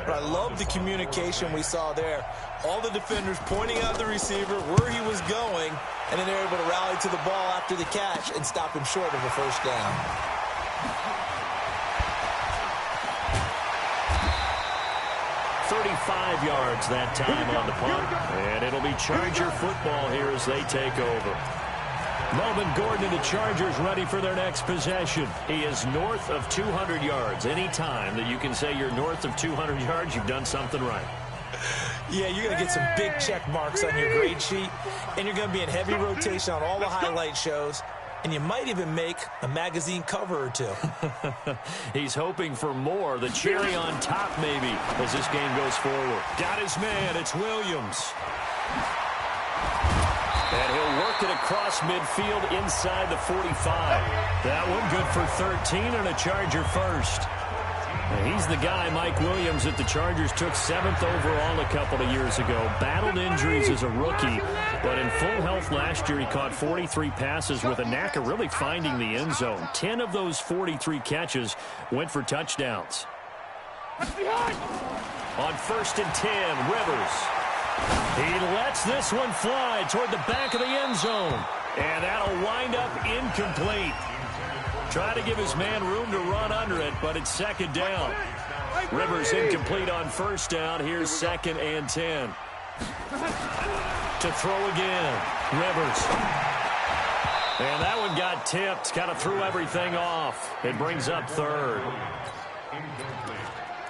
But I love the communication we saw there. All the defenders pointing out the receiver where he was going, and then they're able to rally to the ball after the catch and stop him short of a first down. .35 yards that time on the punt. And it'll be Charger football here as they take over. Melvin Gordon and the Chargers ready for their next possession. He is north of 200 yards. Any time that you can say you're north of 200 yards, you've done something right. Yeah, you're going to get some big check marks on your grade sheet, and you're going to be in heavy rotation on all the highlight shows, and you might even make a magazine cover or two. He's hoping for more. The cherry on top, maybe, as this game goes forward. Got his man. It's Williams. And he'll work it across midfield inside the 45. That one good for 13 and a Charger first. And he's the guy, Mike Williams, that the Chargers took 7th overall a couple of years ago. Battled injuries as a rookie, but in full health last year, he caught 43 passes with a knack of really finding the end zone. 10 of those 43 catches went for touchdowns. On 1st and 10, Rivers. He lets this one fly toward the back of the end zone. And that'll wind up incomplete. Try to give his man room to run under it, but it's 2nd down. Rivers incomplete on 1st down. Here's 2nd and 10. To throw again. Rivers. And that one got tipped. Kind of threw everything off. It brings up 3rd.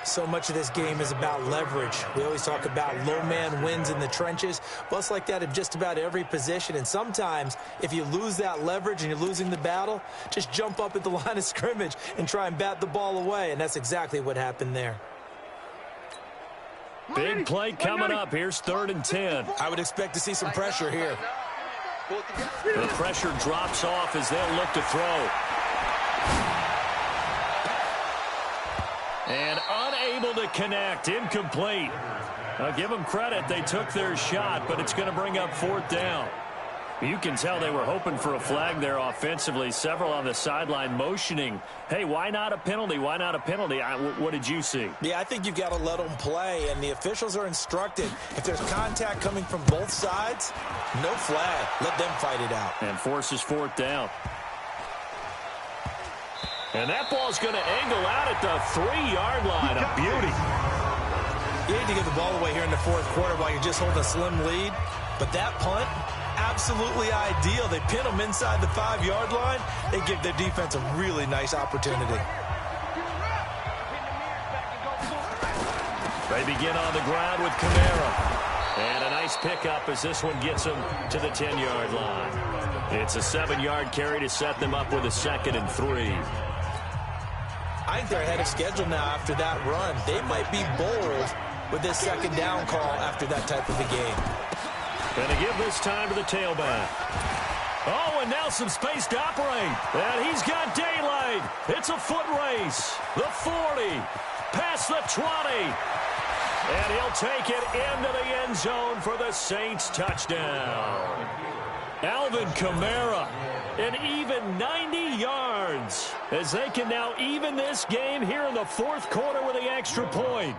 So much of this game is about leverage. We always talk about low man wins in the trenches. Well, it's like that in just about every position. And sometimes, if you lose that leverage and you're losing the battle, just jump up at the line of scrimmage and try and bat the ball away. And that's exactly what happened there. Big play coming up. Here's 3rd and 10. I would expect to see some pressure here. The pressure drops off as they'll look to throw. And unable to connect. Incomplete. I'll give them credit. They took their shot, but it's going to bring up 4th down. You can tell they were hoping for a flag there offensively. Several on the sideline motioning, hey, why not a penalty? Why not a penalty? What did you see? Yeah, I think you've got to let them play, and the officials are instructed. If there's contact coming from both sides, no flag. Let them fight it out. And forces 4th down. And that ball's going to angle out at the 3-yard line. A beauty. You need to give the ball away here in the 4th quarter while you're just holding a slim lead. But that punt, absolutely ideal. They pin them inside the 5-yard line. They give their defense a really nice opportunity. They begin on the ground with Kamara. And a nice pickup as this one gets them to the 10-yard line. It's a 7-yard carry to set them up with a 2nd and 3. I think they're ahead of schedule now after that run. They might be bold with this 2nd down call after that type of a game. And to give this time to the tailback. Oh, and now some space to operate. And he's got daylight. It's a foot race. The 40, past the 20. And he'll take it into the end zone for the Saints touchdown. Alvin Kamara, an even 90 yards, as they can now even this game here in the 4th quarter with the extra point.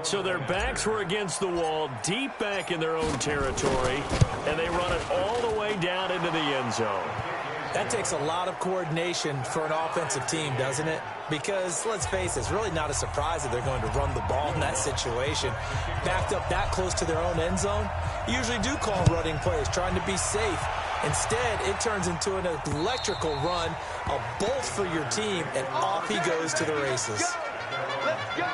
So their backs were against the wall, deep back in their own territory, and they run it all the way down into the end zone. That takes a lot of coordination for an offensive team, doesn't it? Because, let's face it, it's really not a surprise that they're going to run the ball in that situation. Backed up that close to their own end zone, you usually do call running plays, trying to be safe. Instead, it turns into an electrical run, a bolt for your team, and off he goes to the races. Let's go.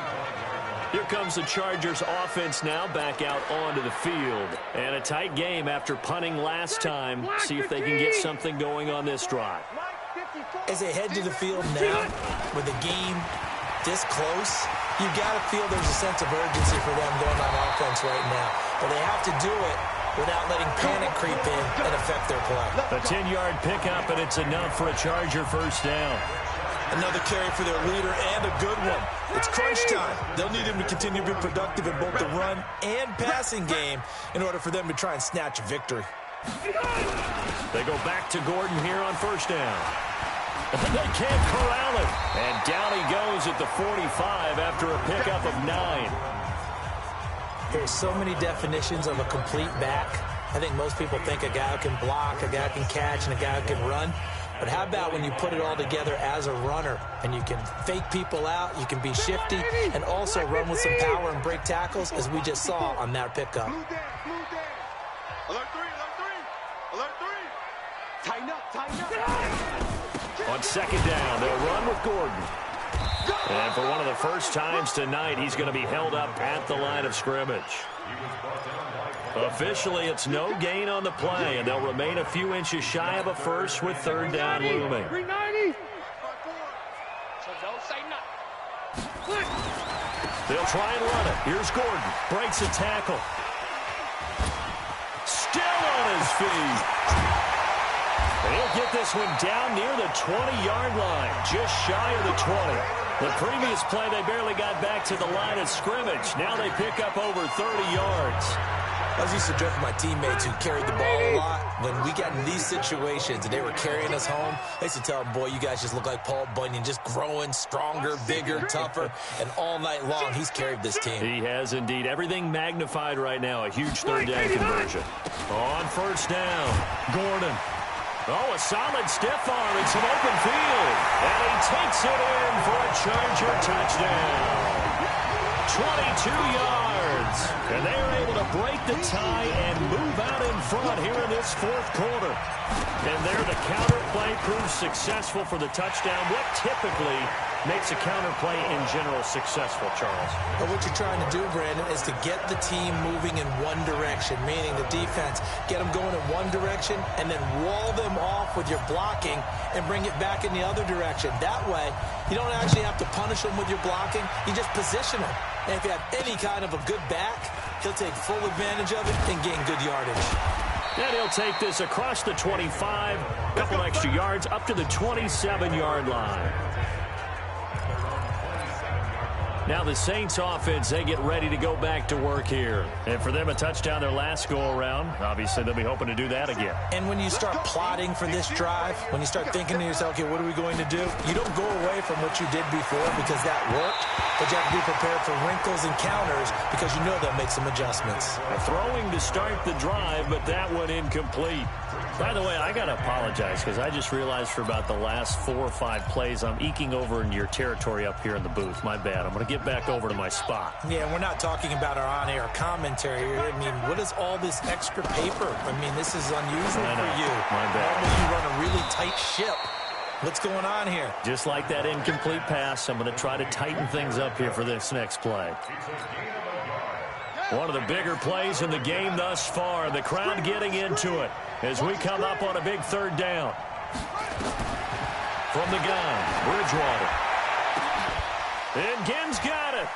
Here comes the Chargers offense now back out onto the field. And a tight game after punting last time. See if they can get something going on this drive. As they head to the field now, with the game this close, you got to feel there's a sense of urgency for them going on offense right now. But they have to do it without letting panic creep in and affect their play. A 10-yard pickup, and it's enough for a Charger 1st down. Another carry for their leader, and a good one. It's crunch time. They'll need him to continue to be productive in both the run and passing game in order for them to try and snatch a victory. They go back to Gordon here on 1st down. They can't corral it. And down he goes at the 45 after a pickup of 9. There's so many definitions of a complete back. I think most people think a guy who can block, a guy who can catch, and a guy who can run. But how about when you put it all together as a runner and you can fake people out, you can be shifty, and also run with some power and break tackles, as we just saw on that pickup. Alert 3, alert 3, alert 3. Tighten up, tighten up. On second down, they'll run with Gordon. And for one of the first times tonight, he's going to be held up at the line of scrimmage. Officially, it's no gain on the play, and they'll remain a few inches shy of a first with third down looming. 390. So don't say nothing. They'll try and run it. Here's Gordon. Breaks a tackle. Still on his feet. He'll get this one down near the 20-yard line, just shy of the 20. The previous play, they barely got back to the line of scrimmage. Now they pick up over 30 yards. I was used to joke with my teammates who carried the ball a lot. When we got in these situations and they were carrying us home, I used to tell them, boy, you guys just look like Paul Bunyan, just growing stronger, bigger, tougher. And all night long, he's carried this team. He has indeed. Everything magnified right now. A huge third down conversion. On first down, Gordon. Oh, a solid stiff arm and some open field. And he takes it in for a Charger touchdown. 22 yards. And they are able to break the tie and move out in front here in this fourth quarter. And there the counter play proves successful for the touchdown. What typically makes a counter play in general successful, Charles? But what you're trying to do, Brandon, is to get the team moving in one direction, meaning the defense, get them going in one direction and then wall them off with your blocking and bring it back in the other direction. That way, you don't actually have to punish them with your blocking. You just position them. And if you have any kind of a good back, he'll take full advantage of it and gain good yardage. And he'll take this across the 25, a couple extra yards up to the 27-yard line. Now the Saints offense, they get ready to go back to work here. And for them, a touchdown their last go-around. Obviously, they'll be hoping to do that again. And when you start plotting for this drive, when you start thinking to yourself, okay, what are we going to do? You don't go away from what you did before because that worked, but you have to be prepared for wrinkles and counters because you know they'll make some adjustments. Throwing to start the drive, but that one incomplete. By the way, I got to apologize because I just realized for about the last 4 or 5 plays, I'm eking over into your territory up here in the booth. My bad. I'm going to get back over to my spot. Yeah, we're not talking about our on-air commentary. I mean, what is all this extra paper? I mean, this is unusual for you. My bad. Normally you run a really tight ship. What's going on here? Just like that incomplete pass, I'm going to try to tighten things up here for this next play. One of the bigger plays in the game thus far. The crowd getting into it as we come up on a big third down. From the gun, Bridgewater. And Ginn's got it.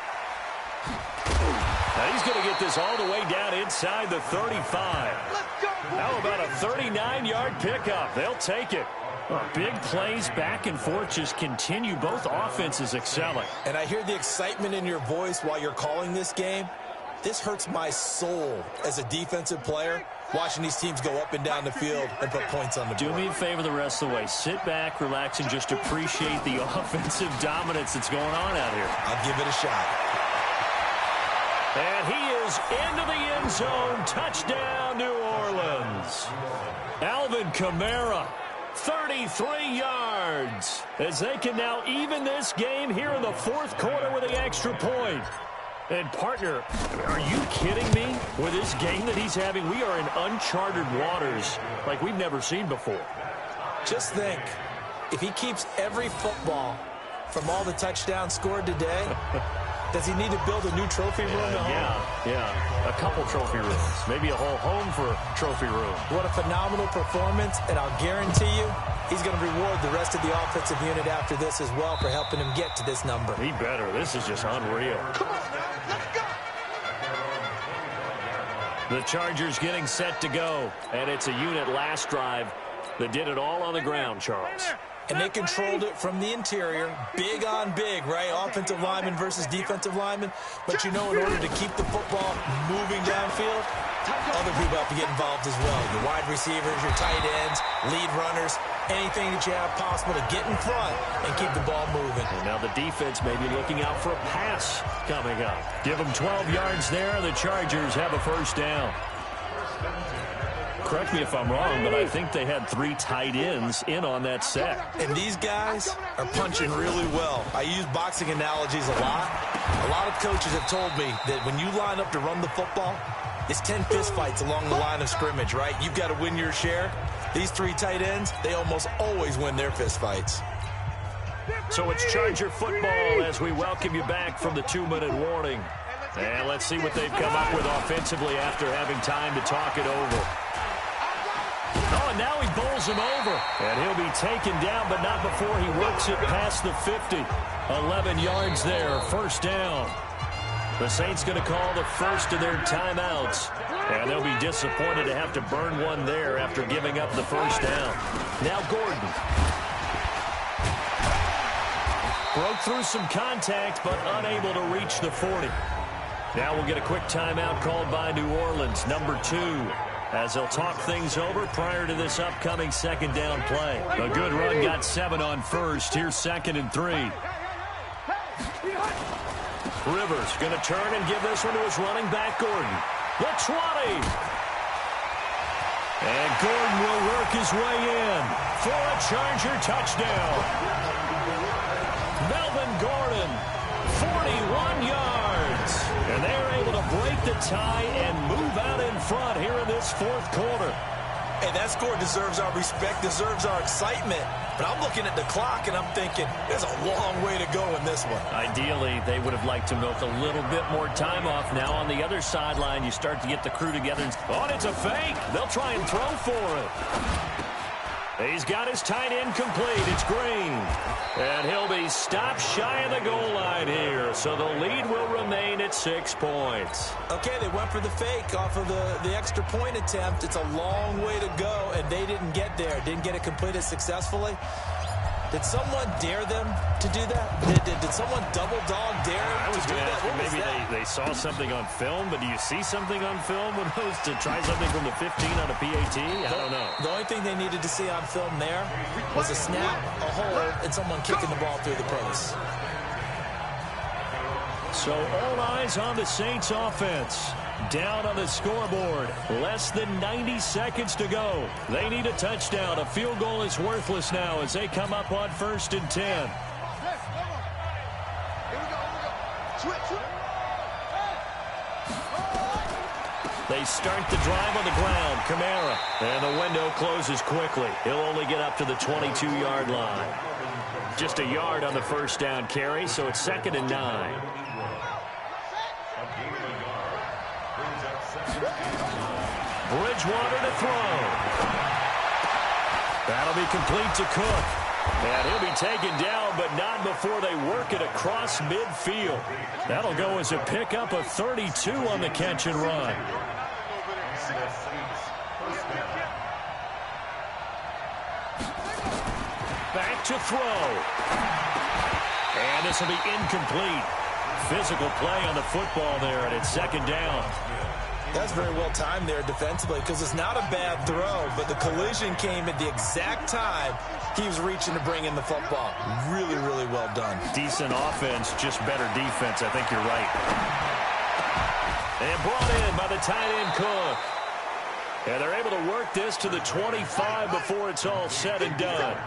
Now he's going to get this all the way down inside the 35. How about a 39-yard pickup? They'll take it. Well, big plays back and forth just continue. Both offenses excelling. And I hear the excitement in your voice while you're calling this game. This hurts my soul as a defensive player, watching these teams go up and down the field and put points on the board. Do me a favor the rest of the way. Sit back, relax, and just appreciate the offensive dominance that's going on out here. I'll give it a shot. And he is into the end zone. Touchdown, New Orleans. Alvin Kamara, 33 yards. As they can now even this game here in the fourth quarter with the extra point. And, partner, are you kidding me? With this game that he's having, we are in uncharted waters like we've never seen before. Just think, if he keeps every football from all the touchdowns scored today, does he need to build a new trophy room at home? Yeah. A couple trophy rooms. Maybe a whole home for a trophy room. What a phenomenal performance, and I'll guarantee you he's going to reward the rest of the offensive unit after this as well for helping him get to this number. He better. This is just unreal. Come on, man. Let's go. The Chargers getting set to go, and it's a unit last drive that did it all on the ground, Charles. And they controlled it from the interior, big on big, right? Offensive lineman versus defensive lineman. But you know, in order to keep the football moving downfield, other people have to get involved as well. Your wide receivers, your tight ends, lead runners, anything that you have possible to get in front and keep the ball moving. And now the defense may be looking out for a pass coming up. Give them 12 yards there. The Chargers have a first down. Correct me if I'm wrong, but I think they had 3 tight ends in on that set. And these guys are punching really well. I use boxing analogies a lot. A lot of coaches have told me that when you line up to run the football, it's 10 fist fights along the line of scrimmage, right? You've got to win your share. These three tight ends, they almost always win their fistfights. So it's Charger football as we welcome you back from the 2-minute warning. And let's see what they've come up with offensively after having time to talk it over. Oh, and now he bowls him over. And he'll be taken down, but not before he works it past the 50. 11 yards there, first down. The Saints going to call the first of their timeouts. And they'll be disappointed to have to burn one there after giving up the first down. Now Gordon. Broke through some contact, but unable to reach the 40. Now we'll get a quick timeout called by New Orleans, number 2, as they'll talk things over prior to this upcoming second down play. A good run got 7 on first. Here's 2nd and 3. Rivers going to turn and give this one to his running back, Gordon. The 20. And Gordon will work his way in for a Charger touchdown. Melvin Gordon, 41 yards. And they're able to break the tie and move out in front here in this fourth quarter. Hey, that score deserves our respect, deserves our excitement. But I'm looking at the clock, and I'm thinking, there's a long way to go in this one. Ideally, they would have liked to milk a little bit more time off. Now on the other sideline, you start to get the crew together. Oh, and it's a fake. They'll try and throw for it. He's got his tight end complete. It's Green. And he'll be stopped shy of the goal line here. So the lead will remain at 6 points. Okay, they went for the fake off of the extra point attempt. It's a long way to go, and they didn't get there. Didn't get it completed successfully. Did someone dare them to do that? Did someone double dog dare them to do that? Maybe they saw something on film, but do you see something on film with those to try something from the 15 on a PAT? I don't know. The only thing they needed to see on film there was a snap, a hold, and someone kicking the ball through the post. So all eyes on the Saints offense. Down on the scoreboard. Less than 90 seconds to go. They need a touchdown. A field goal is worthless now as they come up on 1st and 10. They start the drive on the ground. Kamara. And the window closes quickly. He'll only get up to the 22-yard line. Just a yard on the first down carry, so it's 2nd and 9. Bridgewater to throw. That'll be complete to Cook. And he'll be taken down, but not before they work it across midfield. That'll go as a pickup of 32 on the catch and run. Back to throw. And this will be incomplete. Physical play on the football there, and it's 2nd down. That's very well timed there defensively because it's not a bad throw, but the collision came at the exact time he was reaching to bring in the football. Really, really well done. Decent offense, just better defense. I think you're right. And brought in by the tight end Cook. And they're able to work this to the 25 before it's all said and done.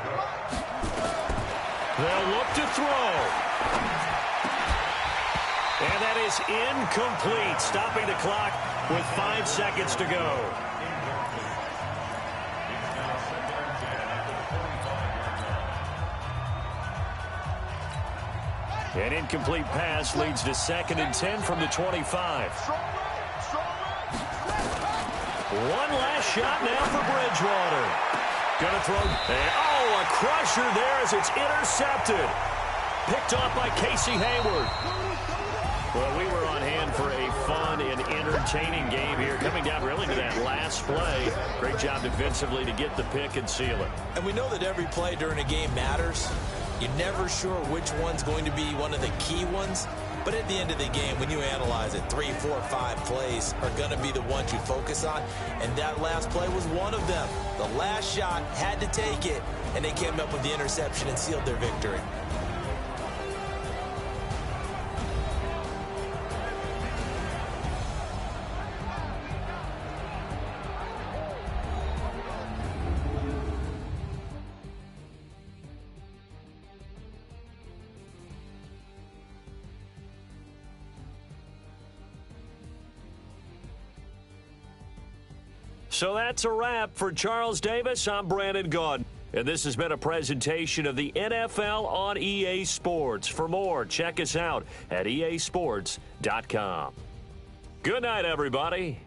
They'll look to throw. And that is incomplete, stopping the clock with 5 seconds to go. An incomplete pass leads to 2nd and 10 from the 25. One last shot now for Bridgewater. Gonna throw. Oh, a crusher there as it's intercepted. Picked off by Casey Hayward. Well, we were on hand for a fun and entertaining game here, coming down really to that last play. Great job defensively to get the pick and seal it. And we know that every play during a game matters. You're never sure which one's going to be one of the key ones. But at the end of the game, when you analyze it, 3, 4, 5 plays are going to be the ones you focus on. And that last play was one of them. The last shot had to take it, and they came up with the interception and sealed their victory. So that's a wrap for Charles Davis. I'm Brandon Gaudin. And this has been a presentation of the NFL on EA Sports. For more, check us out at easports.com. Good night, everybody.